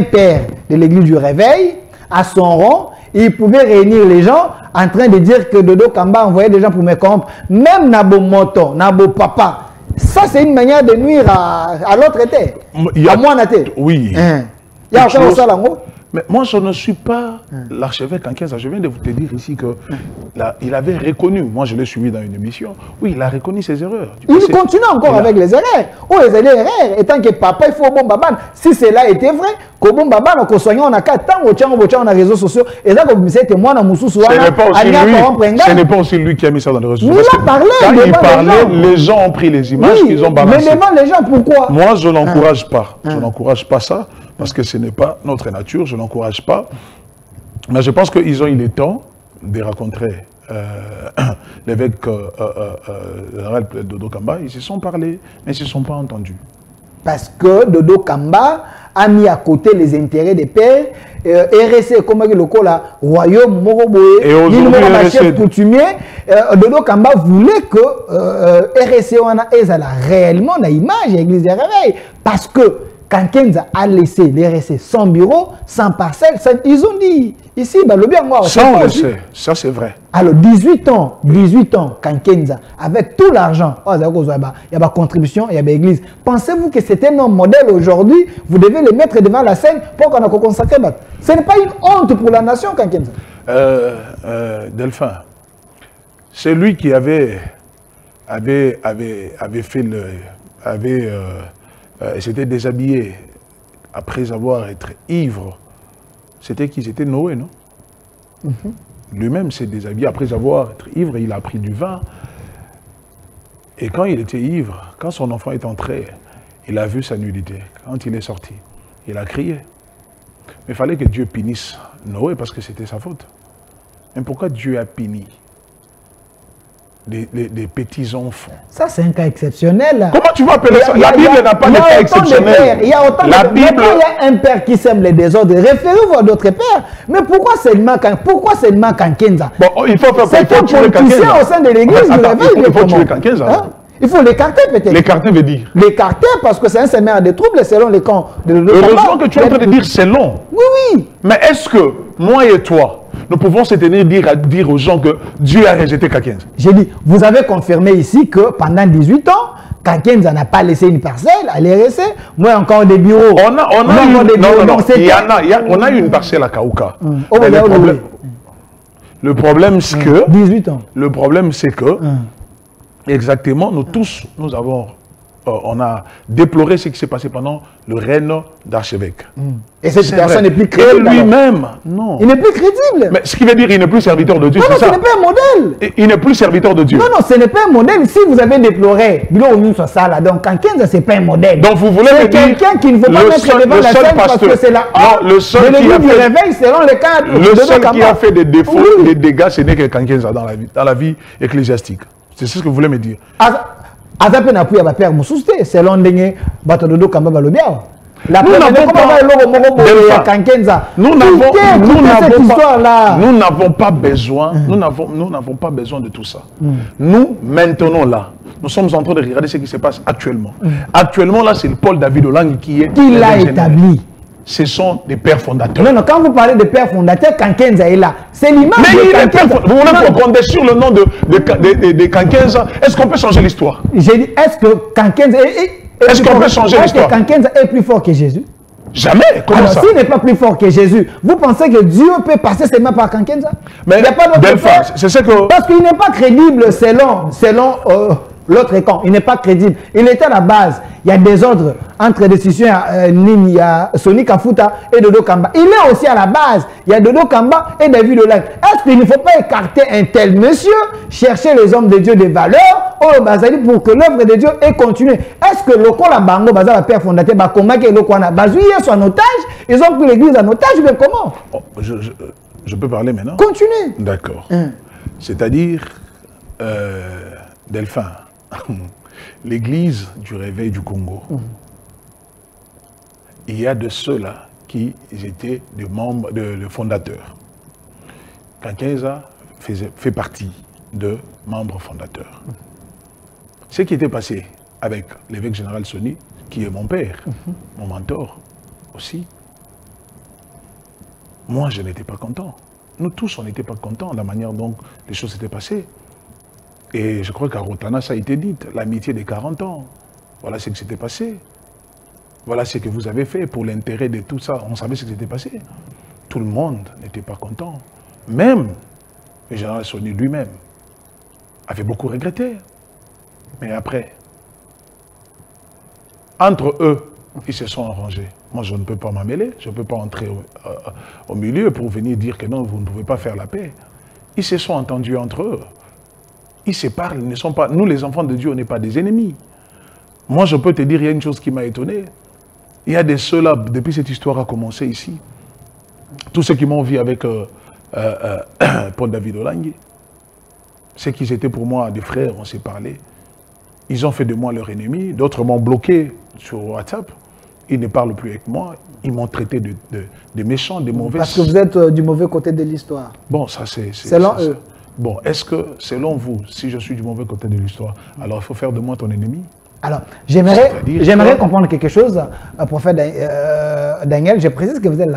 père de l'église du réveil, à son rang, il pouvait réunir les gens en train de dire que Dodo Kamba envoyait des gens pour me corrompre, même Nabo Moto, Nabo Papa. Ça, c'est une manière de nuire à l'autre terre. À moi, Naté. Oui. Il y a encore ça là. Mais moi, je ne suis pas l'archevêque en 15 ans. Je viens de vous te dire ici que il avait reconnu, moi je l'ai suivi dans une émission, oui, il a reconnu ses erreurs. Il continue encore avec les erreurs. Oh, les erreurs, étant que papa, il faut bon baban. Si cela était vrai, que bon baban, on soigne, on a 4 ans, on a les réseaux sociaux, et là, comme c'était moi, dans Moussou, ce n'est pas aussi lui qui a mis ça dans les réseaux sociaux. Quand il parlait, les gens ont pris les images qu'ils ont balancées. Mais devant les gens, pourquoi? Moi, je n'encourage pas. Je n'encourage pas ça. Parce que ce n'est pas notre nature, je n'encourage pas. Mais je pense qu'ils ont eu le temps de rencontrer l'évêque général Dodo Kamba. Ils se sont parlé, mais ils ne se sont pas entendus. Parce que Dodo Kamba a mis à côté les intérêts des pères, RSC, comme le royaume Moroboé, l'île chef coutumier. Dodo Kamba voulait que RSC ait réellement l'image de l'église des réveils. Parce que quand Kenza a laissé les RSC sans bureau, sans parcelle, ils ont dit, ici, le bien moi. Ça, on le sait, ça c'est vrai. Alors, 18 ans, quand Kenza, avec tout l'argent, il y a ma contribution, il y a l'église. Pensez-vous que c'était un modèle aujourd'hui? Vous devez le mettre devant la scène pour qu'on a consacré. Ce n'est pas une honte pour la nation, quand Kenza. Delphin, c'est lui qui avait fait le... s'était déshabillé après avoir été ivre. C'était qui? C'était Noé, non? Lui-même s'est déshabillé après avoir été ivre, il a pris du vin. Et quand il était ivre, quand son enfant est entré, il a vu sa nudité. Quand il est sorti, il a crié. Mais il fallait que Dieu punisse Noé parce que c'était sa faute. Mais pourquoi Dieu a puni des petits-enfants? Ça, c'est un cas exceptionnel. Comment tu vas appeler ça? La Bible n'a pas de cas exceptionnel. Il y a autant de Bible... il y a un père qui sème les désordres, référez-vous à d'autres pères. Mais pourquoi seulement Kankenza? Bon, il faut faire... C'est un politicien au sein de l'église du réveil. Il faut tuer Kankenza. Il faut l'écarter peut-être. L'écarter veut dire? L'écarter parce que c'est un séminaire de troubles selon les camps de heureusement que tu es en train de dire c'est long. Oui. Mais est-ce que moi et toi, nous pouvons se tenir à dire aux gens que Dieu a rejeté Kankenza? J'ai dit, vous avez confirmé ici que pendant 18 ans, Kankenza n'a pas laissé une parcelle à l'RSC. Moi, encore des bureaux. On a eu une parcelle à Kaouka. Le problème, c'est que... 18 ans. Le problème, c'est que... Exactement, nous tous, on a déploré ce qui s'est passé pendant le règne d'archevêque. Et cette personne n'est plus crédible. Lui-même, non. Il n'est plus crédible. Mais ce qui veut dire qu'il n'est plus serviteur de Dieu, c'est ça? Non, ce n'est pas un modèle. Il n'est plus serviteur de Dieu. Non, ce n'est pas un modèle. Si vous avez déploré, donc Kankenza, ce n'est pas un modèle. Donc vous voulez me dire... C'est quelqu'un qui ne faut pas mettre devant la scène parce que c'est la honte de l'église du réveil selon les cadres. Le seul qui a fait des défauts, des dégâts, ce n'est que Kankenza dans la vie ecclésiastique. C'est ce que vous voulez me dire. Azape n'a plus à père Moussouste, selon Dengue Batododo Kamba Balobiao. La nous n'avons pas besoin, nous n'avons pas besoin de tout ça. Nous, maintenant là, nous sommes en train de regarder ce qui se passe actuellement. Actuellement là, c'est le Paul David Olang qui l'a établi. Ce sont des pères fondateurs. Non, quand vous parlez de pères fondateurs, Kankenza est là. C'est l'image de Kankenza. Vous voulez qu'on compte sur le nom de Kankenza? Est-ce qu'on peut changer l'histoire? J'ai dit, est-ce que Kankenza est-ce qu'on peut changer l'histoire? Est-ce que Kankenza est plus fort que Jésus? Jamais. Comment ça? S'il n'est pas plus fort que Jésus, vous pensez que Dieu peut passer seulement par Kankenza? Mais il n'y a pas d'autre frère. C'est ce que... Parce qu'il n'est pas crédible selon l'autre camp. Il n'est pas crédible. Il était à la base. Il y a des ordres entre décisions, il y a Soni Kafuta et Dodo Kamba. Il est aussi à la base. Il y a Dodo Kamba et David Olang. Est-ce qu'il ne faut pas écarter un tel monsieur, chercher les hommes de Dieu des valeurs, pour que l'œuvre de Dieu ait continué? Est-ce que le Kola Bango, le père fondateur, Bakomake et le Kwana, sont en otage? Ils ont pris l'église en otage, mais comment? Je peux parler maintenant? Continuez. D'accord. C'est-à-dire, Delphin, l'église du réveil du Congo il y a de ceux-là qui étaient des membres, de fondateurs. Kankenza fait partie de membres fondateurs. Ce qui était passé avec l'évêque général Soni, qui est mon père, mon mentor aussi, moi je n'étais pas content. Nous tous, on n'était pas contents de la manière dont les choses s'étaient passées. Et je crois qu'à Rotana, ça a été dit, l'amitié des 40 ans. Voilà ce qui s'était passé. Voilà ce que vous avez fait pour l'intérêt de tout ça. On savait ce qui s'était passé. Tout le monde n'était pas content. Même le général Soni lui-même avait beaucoup regretté. Mais après, entre eux, ils se sont arrangés. Moi, je ne peux pas m'amêler, je ne peux pas entrer au milieu pour venir dire que non, vous ne pouvez pas faire la paix. Ils se sont entendus entre eux. Ils se parlent, ils ne sont pas... Nous, les enfants de Dieu, on n'est pas des ennemis. Moi, je peux te dire, il y a une chose qui m'a étonné. Il y a des ceux-là, depuis cette histoire a commencé ici, tous ceux qui m'ont vu avec Paul David Olangui, ceux qui étaient pour moi des frères, on s'est parlé. Ils ont fait de moi leur ennemi. D'autres m'ont bloqué sur WhatsApp. Ils ne parlent plus avec moi. Ils m'ont traité de méchants, de mauvais. Parce que vous êtes du mauvais côté de l'histoire. Bon, ça c'est... Selon eux. Bon, est-ce que, selon vous, si je suis du mauvais côté de l'histoire, alors il faut faire de moi ton ennemi? Alors, j'aimerais comprendre quelque chose, prophète Daniel. Je précise que vous êtes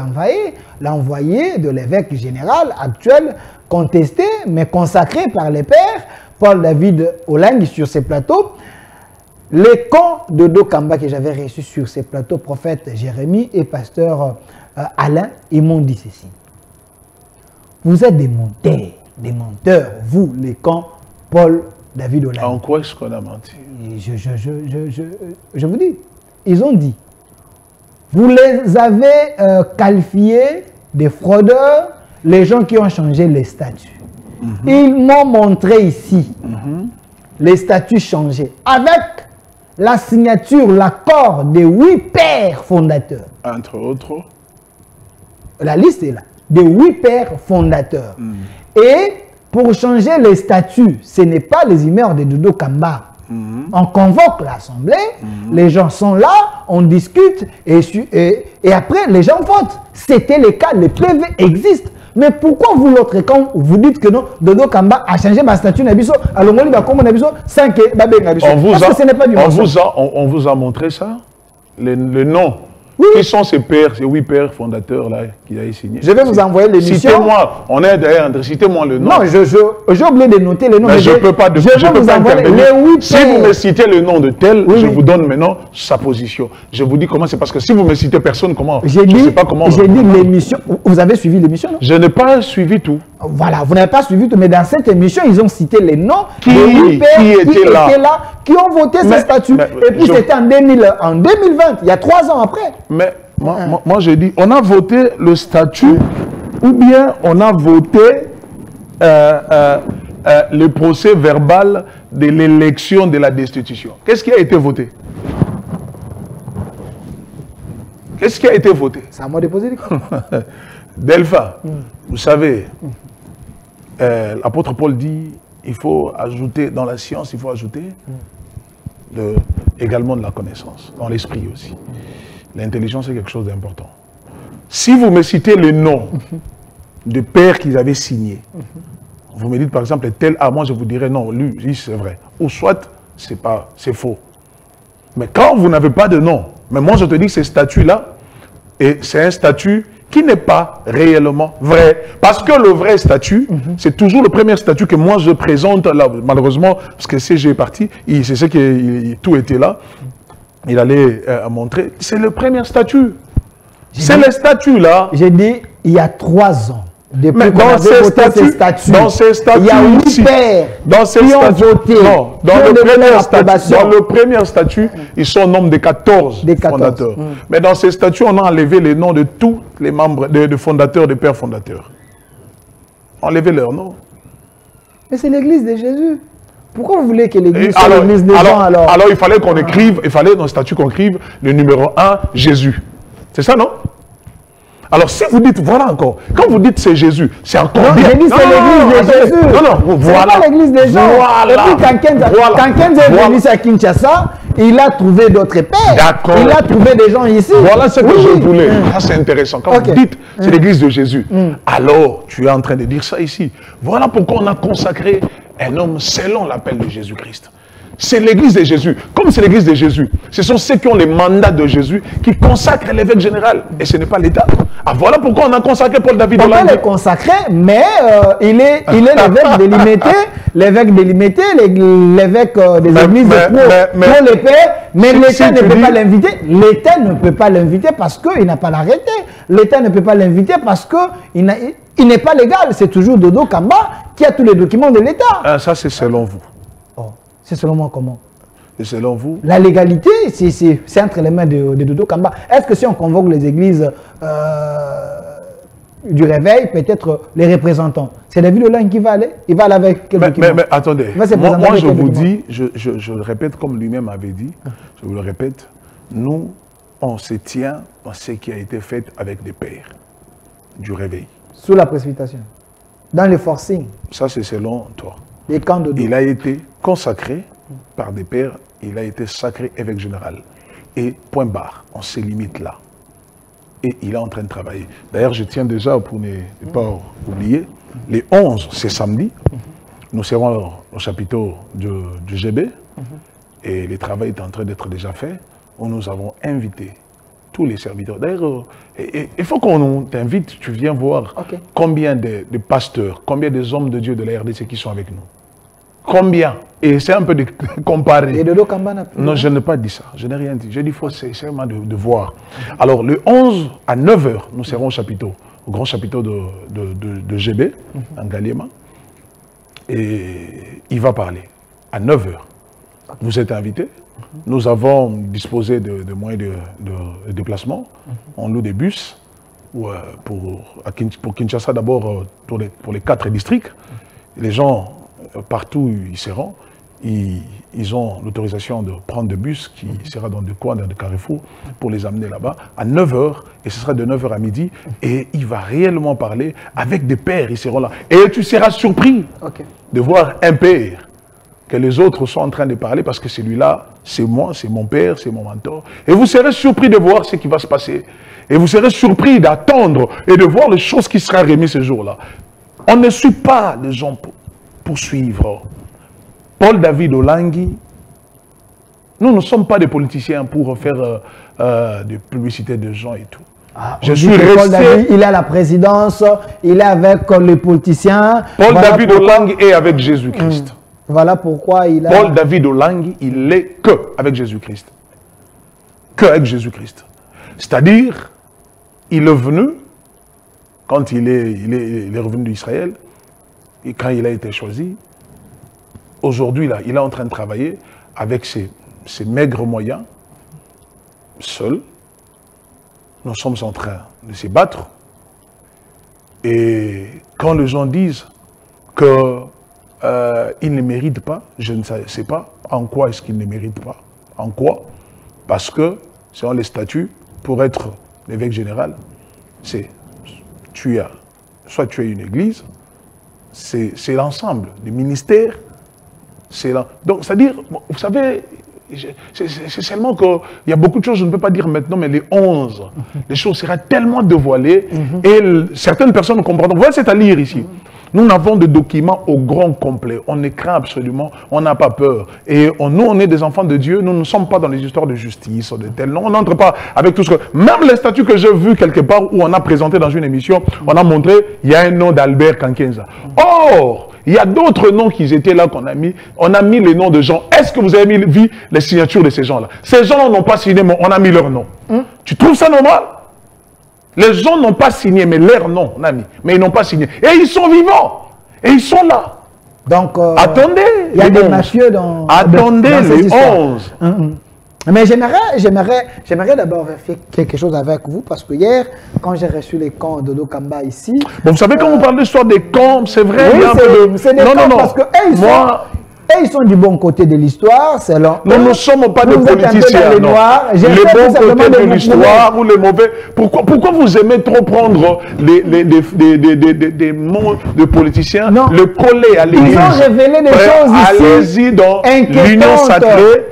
l'envoyé de l'évêque général actuel, contesté, mais consacré par les pères, Paul David Olangui sur ces plateaux. Les camps de Dokamba que j'avais reçus sur ces plateaux, prophète Jérémie et pasteur Alain, ils m'ont dit ceci. Vous êtes des menteurs, vous, les camps Paul David Olangui. En quoi est-ce qu'on a menti? Je vous dis, ils ont dit, vous les avez qualifiés des fraudeurs, les gens qui ont changé les statuts. Ils m'ont montré ici les statuts changés, avec la signature, l'accord des 8 pères fondateurs. Entre autres. La liste est là, des 8 pères fondateurs. Et pour changer les statuts, ce n'est pas les humeurs de Dodo Kamba. On convoque l'Assemblée, les gens sont là, on discute et après les gens votent. C'était le cas, les PV existent. Mais pourquoi vous l'autre, quand vous dites que non, Dodo Kamba a changé ma statut Nabiso, alors on va comme Nabiso sans que Babé Nabiso. Parce que ce n'est pas du on vous a montré ça, le nom. Oui. Qui sont ces pères, ces 8 pères fondateurs là qui avaient signé? Je vais vous envoyer l'émission. Citez-moi, on est derrière, citez-moi le nom. Non, j'ai oublié de noter le nom. Mais je ne peux pas intervenir. Si vous me citez le nom de tel, je vous donne maintenant sa position. Je vous dis comment c'est, parce que si vous me citez personne, comment? Je ne sais pas comment. J'ai dit l'émission. Vous avez suivi l'émission, non? Je n'ai pas suivi tout. Voilà, vous n'avez pas suivi tout, mais dans cette émission, ils ont cité les noms qui étaient là, qui ont voté ces statuts. Et puis c'était en 2020, il y a 3 ans après. Mais moi je dis, on a voté le statut ou bien on a voté le procès verbal de l'élection de la destitution. Qu'est-ce qui a été voté? Qu'est-ce qui a été voté? C'est à moi de poser des questions. Delpha, vous savez, l'apôtre Paul dit, il faut ajouter, dans la science, il faut ajouter également de la connaissance, dans l'esprit aussi. L'intelligence est quelque chose d'important. Si vous me citez le nom de père qu'ils avaient signé, vous me dites par exemple tel, moi je vous dirais non, lui c'est vrai. Ou soit c'est faux. Mais quand vous n'avez pas de nom, mais moi je te dis que ce statut-là, et c'est un statut qui n'est pas réellement vrai. Parce que le vrai statut, c'est toujours le premier statut que moi je présente là. Malheureusement, parce que CG est parti, c'est ce qui tout était là. Il allait montrer. C'est le premier statut. C'est le statut là. J'ai dit il y a 3 ans. Mais dans ces statuts, il y a 8 pères qui ont voté. Non, dans le premier statut, ils sont au nombre de 14 fondateurs. Mais dans ces statuts, on a enlevé les noms de tous les membres, de fondateurs, de pères fondateurs. Enlevé leurs noms. Mais c'est l'église de Jésus. Pourquoi vous voulez que l'église soit l'église des gens alors? Alors il fallait qu'on écrive, il fallait dans le statut qu'on écrive le numéro 1, Jésus. C'est ça, non? Alors si vous dites, voilà encore, quand vous dites c'est Jésus, c'est encore bien. J'ai dit c'est l'église de Jésus. Non, voilà. C'est pas l'église des gens. Voilà. Et puis quand Kenza est venu à Kinshasa, il a trouvé d'autres pères. D'accord. Il a trouvé des gens ici. Voilà ce que je voulais. Ah, c'est intéressant. Quand vous dites, c'est l'église de Jésus. Alors, tu es en train de dire ça ici. Voilà pourquoi on a consacré un homme selon l'appel de Jésus-Christ. C'est l'église de Jésus. Comme c'est l'église de Jésus, ce sont ceux qui ont les mandats de Jésus qui consacrent l'évêque général. Et ce n'est pas l'État. Ah, voilà pourquoi on a consacré Paul David Olangi. On peut le consacrer, mais il est l'évêque délimité, l'évêque délimité, l'évêque des églises pour les pères, mais l'État ne peut pas l'inviter. L'État ne peut pas l'inviter parce qu'il n'a pas l'arrêté. L'État ne peut pas l'inviter parce qu'il n'est pas légal. C'est toujours Dodo Kamba qui a tous les documents de l'État. Ah, ça, c'est selon vous. C'est selon moi comment? Et selon vous? La légalité, c'est entre les mains de Dodo Kamba. Est-ce que si on convoque les églises du réveil, peut-être les représentants, c'est David Olangi qui va aller? Il va aller avec quel document? Mais attendez, moi je vous dis, je le répète comme lui-même avait dit, je vous le répète, nous, on se tient dans ce qui a été fait avec des pères du réveil. Sous la précipitation, dans les forcing. Ça, c'est selon toi. Les camps de dos. Il a été consacré par des pères, il a été sacré évêque général. Et point barre, on se limite là. Et il est en train de travailler. D'ailleurs, je tiens déjà, pour ne pas oublier, les 11, c'est samedi, nous serons au chapiteau du GB, et le travail est en train d'être déjà fait, où nous avons invité tous les serviteurs. D'ailleurs, il faut qu'on t'invite, tu viens voir combien de pasteurs, combien des hommes de Dieu de la RDC qui sont avec nous. Combien? Et c'est un peu de comparer. Et de Lokamba? Non, je n'ai pas dit ça. Je n'ai rien dit. J'ai dit faut seulement de voir. Alors, le 11 à 9 h, nous serons au chapiteau, au grand chapiteau de GB, en Galiema. Et il va parler à 9 h. Vous êtes invités. Nous avons disposé de moyens de déplacement. On loue des bus pour Kinshasa d'abord, pour les 4 districts. Les gens, partout où ils seront, ils ont l'autorisation de prendre des bus qui sera dans des coins, dans des carrefours, pour les amener là-bas à 9 h, et ce sera de 9 h à midi, et il va réellement parler avec des pères, ils seront là. Et tu seras surpris de voir un père, que les autres sont en train de parler, parce que celui-là, c'est moi, c'est mon père, c'est mon mentor. Et vous serez surpris de voir ce qui va se passer. Et vous serez surpris d'attendre et de voir les choses qui seront remises ce jour-là. On ne suit pas les gens pour suivre. Paul David Olangi, nous ne sommes pas des politiciens pour faire des publicités de gens et tout. Je suis resté... Paul David, il est à la présidence, il est avec les politiciens. Paul David Olangi est avec Jésus-Christ. Voilà pourquoi il a... Paul David Olangi, il est que avec Jésus-Christ. Que avec Jésus-Christ. C'est-à-dire, il est venu, quand il est revenu d'Israël, et quand il a été choisi, aujourd'hui, là, il est en train de travailler avec ses maigres moyens, seul. Nous sommes en train de se battre. Et quand les gens disent que il ne mérite pas, je ne sais pas en quoi est-ce qu'il ne mérite pas. En quoi? Parce que, selon les statuts, pour être l'évêque général, c'est soit tu as une église, c'est l'ensemble du ministère. Donc, c'est-à-dire, vous savez, c'est seulement qu'il y a beaucoup de choses, je ne peux pas dire maintenant, mais les 11, les choses seront tellement dévoilées et certaines personnes comprendront. Voilà, c'est à lire ici. Nous avons des documents au grand complet. On ne craint absolument, on n'a pas peur. Et nous, on est des enfants de Dieu. Nous ne sommes pas dans les histoires de justice, de tel. Non, on n'entre pas avec tout ce que... Même les statuts que j'ai vus quelque part où on a présenté dans une émission, on a montré, il y a un nom d'Albert Kankenza. Or, il y a d'autres noms qui étaient là qu'on a mis. On a mis les noms de gens. Est-ce que vous avez vu les signatures de ces gens-là? Ces gens n'ont pas signé, mais on a mis leur nom. Tu trouves ça normal? Les gens n'ont pas signé, mais leur nom, on a mis. Mais ils n'ont pas signé. Et ils sont vivants. Et ils sont là. Donc, attendez. Il y a des mafieux dans... Attendez dans les 11. Mais j'aimerais d'abord faire quelque chose avec vous, parce que hier, quand j'ai reçu les camps de Dodo Kamba ici... Bon, vous savez, quand vous parlez de l'histoire des camps, c'est vrai. Oui, c'est des camps, parce que ils sont du bon côté de l'histoire. Nous ne sommes pas des politiciens. Les bons côtés de l'histoire ou les mauvais. Pourquoi vous aimez trop prendre des mots de politiciens, le coller à l'église? Ils ont révélé des choses ici. Allez-y dans l'Union sacrée.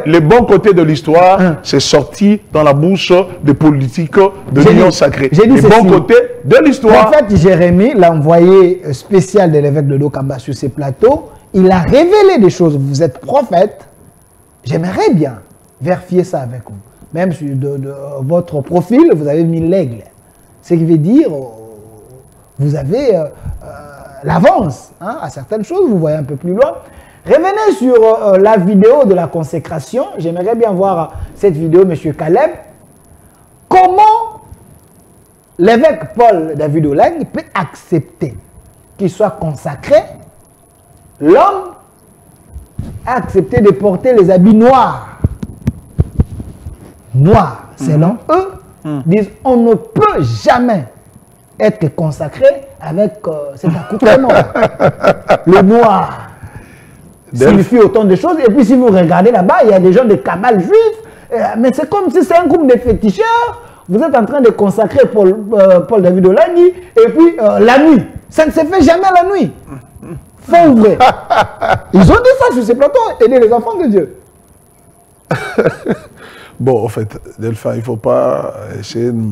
Les bons côtés de l'histoire, c'est sorti dans la bouche des politiques de l'Union sacrée. Les bons côtés de l'histoire. En fait, Jérémie, l'envoyé spécial de l'évêque de Dokamba sur ces plateaux, il a révélé des choses. Vous êtes prophète. J'aimerais bien vérifier ça avec vous. Même sur votre profil, vous avez mis l'aigle. Ce qui veut dire, vous avez l'avance à certaines choses, vous voyez un peu plus loin. Revenez sur la vidéo de la consécration. J'aimerais bien voir cette vidéo, M. Caleb. Comment l'évêque Paul David Oleg peut accepter qu'il soit consacré? L'homme a accepté de porter les habits noirs. Noirs, selon eux, disent on ne peut jamais être consacré avec cet accoutrement. Le noir signifie autant de choses. Et puis si vous regardez là-bas, il y a des gens de cabale juifs. Mais c'est comme si c'est un groupe de féticheurs. Vous êtes en train de consacrer Paul David Olagui. Et puis la nuit. Ça ne se fait jamais la nuit. Faux ou vrai? Ils ont dit ça sur ces plateaux. Aider les enfants de Dieu. Bon, en fait, Delphin, il ne faut pas essayer de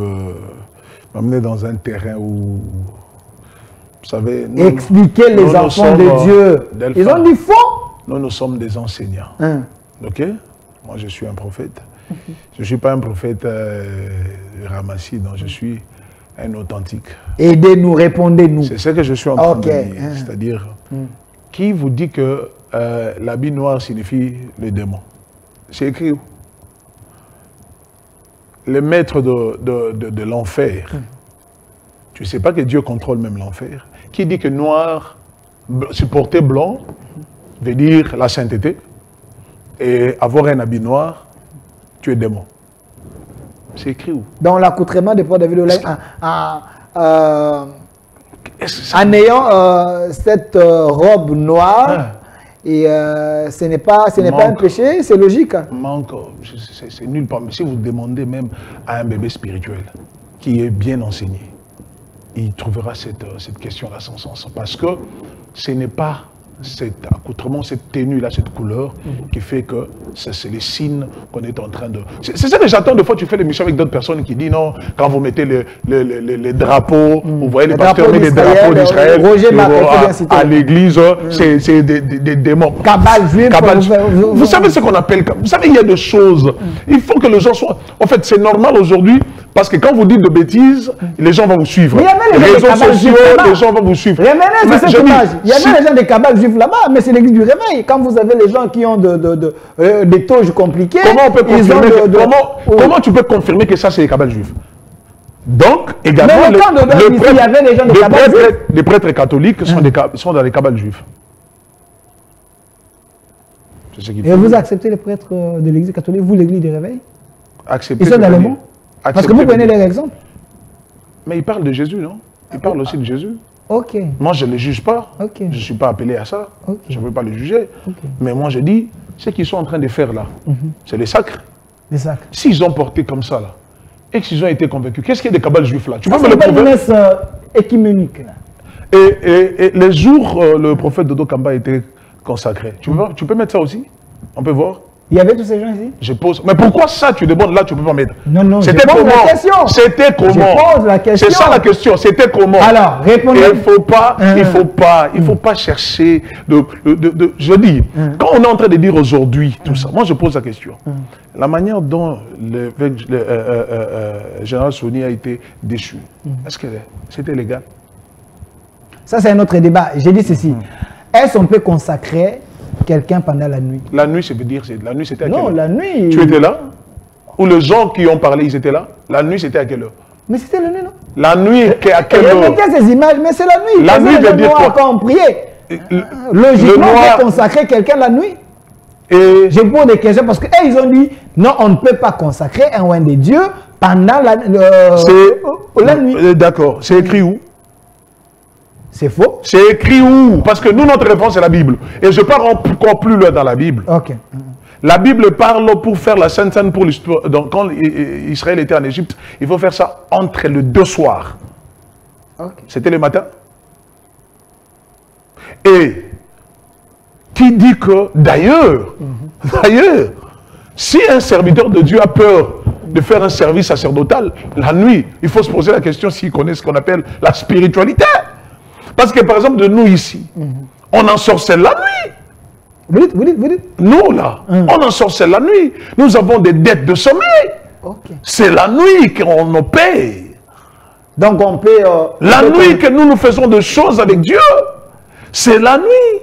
m'amener dans un terrain où... Vous savez, expliquer les enfants de Dieu. Delphin, ils ont dit faux. Nous sommes des enseignants. Ok? Moi, je suis un prophète. Je ne suis pas un prophète ramassis, non, je suis un authentique. Aidez-nous, répondez-nous. C'est ce que je suis en train de dire. C'est-à-dire, qui vous dit que l'habit noir signifie le démon? C'est écrit où? Le maître de l'enfer. Tu ne sais pas que Dieu contrôle même l'enfer. Qui dit que noir, supporter blanc, veut dire la sainteté. Et avoir un habit noir, tu es démon. C'est écrit où? Dans l'accoutrement de Paul David Oleg, en ayant cette robe noire, et ce n'est pas un péché, c'est logique. C'est nul part. Si vous demandez même à un bébé spirituel qui est bien enseigné, il trouvera cette question-là sans sens. Parce que ce n'est pas cet accoutrement, cette tenue-là, cette couleur qui fait que c'est les signes qu'on est en train de... C'est ça que j'attends des fois, tu fais l'émission avec d'autres personnes qui disent non, quand vous mettez les drapeaux, vous voyez les pasteurs mettent les drapeaux d'Israël à l'église, c'est des démons. Cabale juif. Vous savez ce qu'on appelle... Vous savez, il y a des choses. Il faut que les gens soient... En fait, c'est normal aujourd'hui. Parce que quand vous dites de bêtises, les gens vont vous suivre. Les réseaux sociaux, les gens vont vous suivre. Il y avait les gens des cabales juifs là-bas, mais c'est l'église du réveil. Quand vous avez les gens qui ont des tauges compliquées... Comment tu peux confirmer que ça, c'est les cabales juifs? Donc, également, les prêtres catholiques sont dans les cabales juifs. Et vous acceptez les prêtres de l'église catholique, vous, l'église du réveil? Acceptez. Ils sont dans le monde? Parce que vous prenez les exemples. Mais il parle de Jésus, non? Il parle aussi de Jésus. Ok. Moi, je ne les juge pas. Je ne suis pas appelé à ça. Je ne veux pas les juger. Mais moi, je dis, ce qu'ils sont en train de faire là, c'est les sacres. Les sacres. S'ils ont porté comme ça là, et qu'ils ont été convaincus, qu'est-ce qu'il y a des cabales juifs là? Tu peux me le prouver? C'est une écuménique là. Et les jours, le prophète Dodo Kamba était consacré. Tu peux mettre ça aussi? On peut voir? Il y avait tous ces gens ici? Je pose. Mais pourquoi ça, tu demandes là, tu ne peux pas mettre? Non, c'était comment? La question. C'était comment? Je pose la question. C'est ça la question, c'était comment? Alors, répondez. Il faut pas chercher je dis, quand on est en train de dire aujourd'hui tout ça, moi je pose la question. La manière dont le général Soni a été déchu, est-ce que c'était légal? Ça, c'est un autre débat. J'ai dit ceci. Est-ce qu'on peut consacrer quelqu'un pendant la nuit? La nuit, ça veut dire, la nuit c'était à quelle heure? Non, la nuit... Tu étais là? Ou les gens qui ont parlé, ils étaient là? La nuit, c'était à quelle heure? Mais c'était la nuit, non? La nuit, à quelle heure? Je mettais ces images, mais c'est la nuit. La nuit veut dire quoi? Quand on priait. Logiquement, on peut consacrer quelqu'un la nuit. Et je pose des questions parce qu'ils ont dit, non, on ne peut pas consacrer un oint de Dieu pendant la nuit. D'accord. C'est écrit où? C'est faux. C'est écrit où? Parce que nous, notre réponse, c'est la Bible. Et je pars encore plus loin dans la Bible. Ok. La Bible parle pour faire la Sainte Seine pour l'histoire. Donc, quand Israël était en Égypte, il faut faire ça entre les deux soirs. Okay. C'était le matin. Et qui dit que, d'ailleurs, Si un serviteur de Dieu a peur de faire un service sacerdotal, la nuit, il faut se poser la question s'il connaît ce qu'on appelle la spiritualité. Parce que par exemple, de nous ici, on ensorcelle la nuit. Vous dites. Nous, là, on ensorcelle la nuit. Nous avons des dettes de sommeil. C'est la nuit qu'on nous paye. Donc on peut... la nuit que nous faisons des choses avec Dieu, c'est la nuit.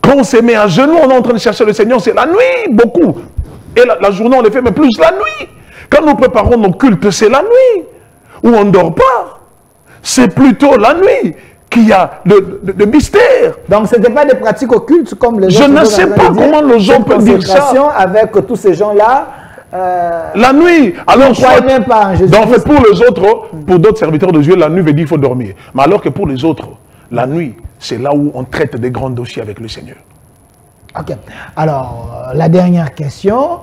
Quand on se met à genoux, on est en train de chercher le Seigneur, c'est la nuit, beaucoup. Et la journée, on le fait, mais plus la nuit. Quand nous préparons nos cultes, c'est la nuit. Où on ne dort pas. C'est plutôt la nuit qu'il y a le mystère. Donc, ce n'était pas des pratiques occultes comme les gens... Je ne sais pas comment les gens peuvent dire ça. Avec tous ces gens-là... la nuit, alors soit, même pas en Jésus. Donc pour les autres, pour d'autres serviteurs de Dieu, la nuit veut dire qu'il faut dormir. Mais alors que pour les autres, la nuit, c'est là où on traite des grands dossiers avec le Seigneur. Ok. Alors, la dernière question.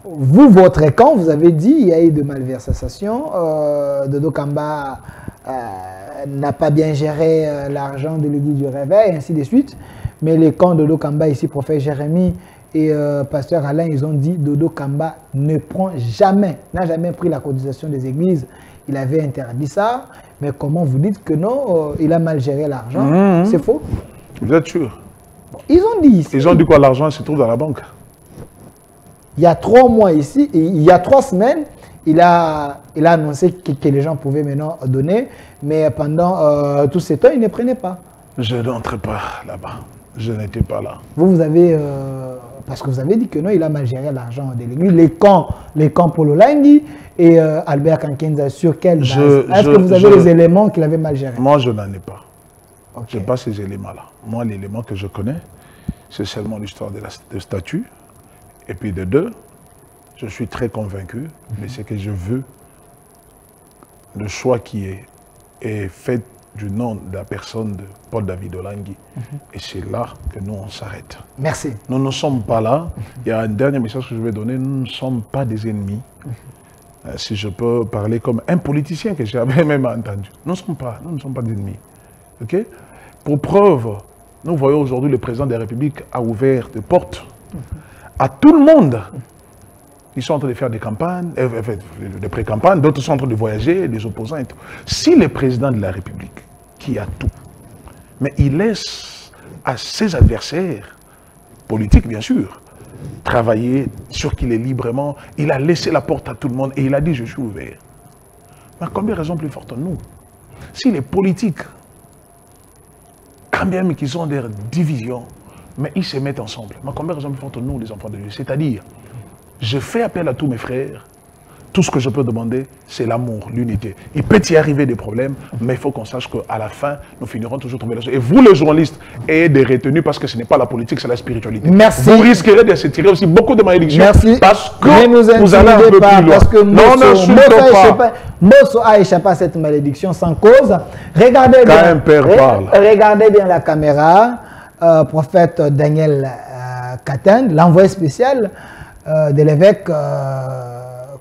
Vous, votre camp, vous avez dit il y a eu de malversations. Dodo Kamba n'a pas bien géré l'argent de l'église du réveil, ainsi de suite. Mais les camps de Dodo Kamba, ici, prophète Jérémie et pasteur Alain, ils ont dit Dodo Kamba ne prend jamais, n'a jamais pris la cotisation des églises. Il avait interdit ça. Mais comment vous dites que non, il a mal géré l'argent? C'est faux? Vous êtes sûr? Ils ont dit ici. Ils ont dit quoi? L'argent se trouve dans la banque. Il y a 3 mois ici, il y a 3 semaines, il a annoncé que les gens pouvaient maintenant donner, mais pendant tout ce temps, il ne prenait pas. Je n'entrais pas là-bas. Je n'étais pas là. Vous avez... parce que vous avez dit que non, il a mal géré l'argent de l'église. Les camps Polo Langui et Albert Kankenza, sur quelle base? Est-ce que vous avez les éléments qu'il avait mal gérés? Moi, je n'en ai pas. Okay. Je n'ai pas ces éléments-là. Moi, l'élément que je connais, c'est seulement l'histoire de statut. Et puis de 2, je suis très convaincu, mais c'est que je veux le choix qui est fait du nom de la personne de Paul David Olangui. Et c'est là que nous, on s'arrête. Merci. Nous ne sommes pas là. Il y a un dernier message que je vais donner. Nous ne sommes pas des ennemis. Si je peux parler comme un politicien que j'avais même entendu. Nous ne sommes pas des ennemis. Okay? Pour preuve, nous voyons aujourd'hui le président de la République a ouvert des portes à tout le monde. Ils sont en train de faire des campagnes, des pré-campagnes, d'autres sont en train de voyager, des opposants et tout. Si le président de la République, qui a tout, mais il laisse à ses adversaires, politiques bien sûr, travailler sur qu'il est librement, il a laissé la porte à tout le monde et il a dit je suis ouvert. Mais combien de raisons plus fortes nous? Si les politiques, quand même qu'ils ont des divisions, mais ils se mettent ensemble. Mais combien de raisons plus fortes nous, les enfants de Dieu? C'est-à-dire, je fais appel à tous mes frères. Tout ce que je peux demander, c'est l'amour, l'unité. Il peut y arriver des problèmes, mais il faut qu'on sache qu'à la fin, nous finirons toujours tomber là-dessus. Et vous, les journalistes, ayez des retenues parce que ce n'est pas la politique, c'est la spiritualité. Merci. Vous risquerez de se tirer aussi beaucoup de malédictions. Merci. Parce que vous allez un peu plus loin. Parce que Mosso a échappé à cette malédiction sans cause. Regardez bien, un père parle. Regardez bien la caméra. Prophète Daniel Katen, l'envoyé spécial de l'évêque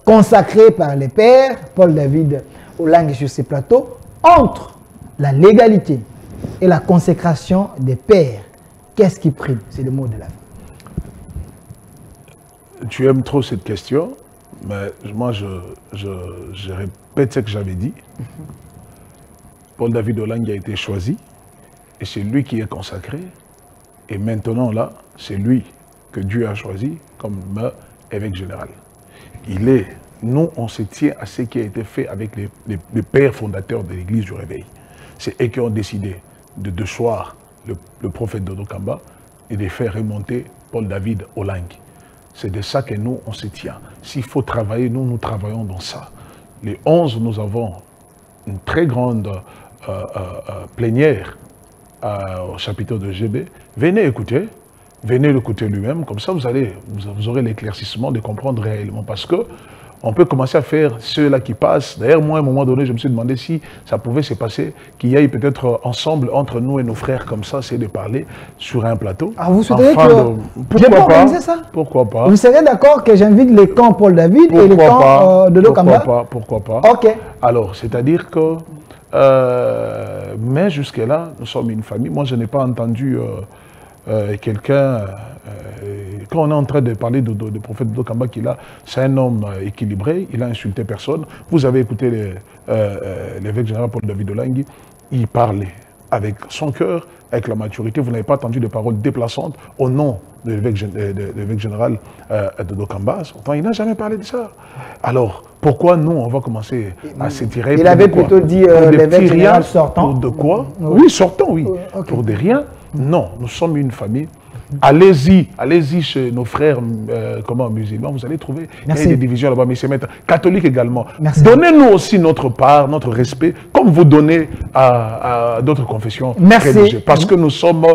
consacré par les pères, Paul David Olangui sur ces plateaux, entre la légalité et la consécration des pères. Qu'est-ce qui prime? C'est le mot de la fin. Tu aimes trop cette question, mais moi je répète ce que j'avais dit. Paul David Olangui a été choisi et c'est lui qui est consacré. Et maintenant là, c'est lui que Dieu a choisi comme évêque général. Nous, on se tient à ce qui a été fait avec les pères fondateurs de l'église du Réveil. C'est eux qui ont décidé de choisir le prophète Dodo Kamba et de faire remonter Paul David Olangui. C'est de ça que nous, on se tient. S'il faut travailler, nous travaillons dans ça. Les 11, nous avons une très grande plénière au chapitre de GB. Venez écouter. Venez l'écouter lui-même, comme ça vous aurez l'éclaircissement de comprendre réellement. Parce que on peut commencer à faire ceux-là qui passent. D'ailleurs, moi, à un moment donné, je me suis demandé si ça pouvait se passer, qu'il y ait peut-être ensemble, entre nous et nos frères, comme ça, c'est de parler sur un plateau. Ah, vous souhaitez que... Pourquoi pas? Ça? Pourquoi pas? Vous serez d'accord que j'invite les camps Paul David et les camps de Dodo Kamba? Pourquoi pas? Ok. Alors, c'est-à-dire que... mais jusque-là, nous sommes une famille. Moi, je n'ai pas entendu... quelqu'un quand on est en train de parler du prophète Dodo Kamba, c'est un homme équilibré, il a insulté personne. Vous avez écouté l'évêque général Paul David Olangui, il parlait avec son cœur, avec la maturité. Vous n'avez pas entendu de paroles déplaçantes au nom de l'évêque général Dodo Kamba. Pourtant, il n'a jamais parlé de ça. Alors, pourquoi nous, on va commencer à s'étirer? Il avait plutôt dit l'évêque général sortant. Pour de quoi? Oui, sortant, oui. Okay. Pour de rien? Non, nous sommes une famille. Allez-y chez nos frères musulmans, vous allez trouver des divisions là-bas, mais c'est maintenant catholiques également. Donnez-nous aussi notre part, notre respect, comme vous donnez à d'autres confessions religieuses. Parce que nous sommes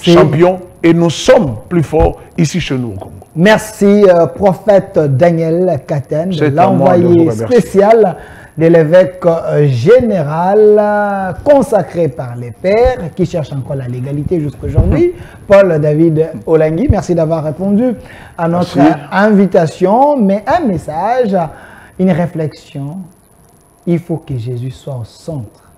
champions et nous sommes plus forts ici chez nous au Congo. Merci, prophète Daniel Katen, l'envoyé spécial de l'évêque général consacré par les pères qui cherchent encore la légalité jusqu'aujourd'hui, Paul David Olangui. Merci d'avoir répondu à notre invitation, mais un message, une réflexion. Il faut que Jésus soit au centre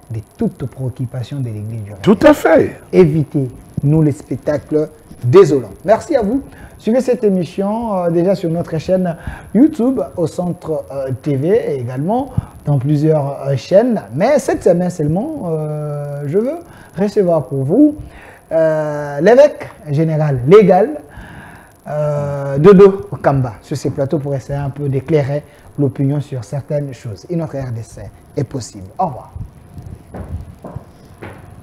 de toute préoccupation de l'Église. Tout à fait. Évitez, nous, les spectacles désolants. Merci à vous. Suivez cette émission déjà sur notre chaîne YouTube, au Centre TV, et également dans plusieurs chaînes. Mais cette semaine seulement, je veux recevoir pour vous l'évêque général légal Dodo Kamba sur ces plateaux pour essayer un peu d'éclairer l'opinion sur certaines choses. Et notre RDC est possible. Au revoir.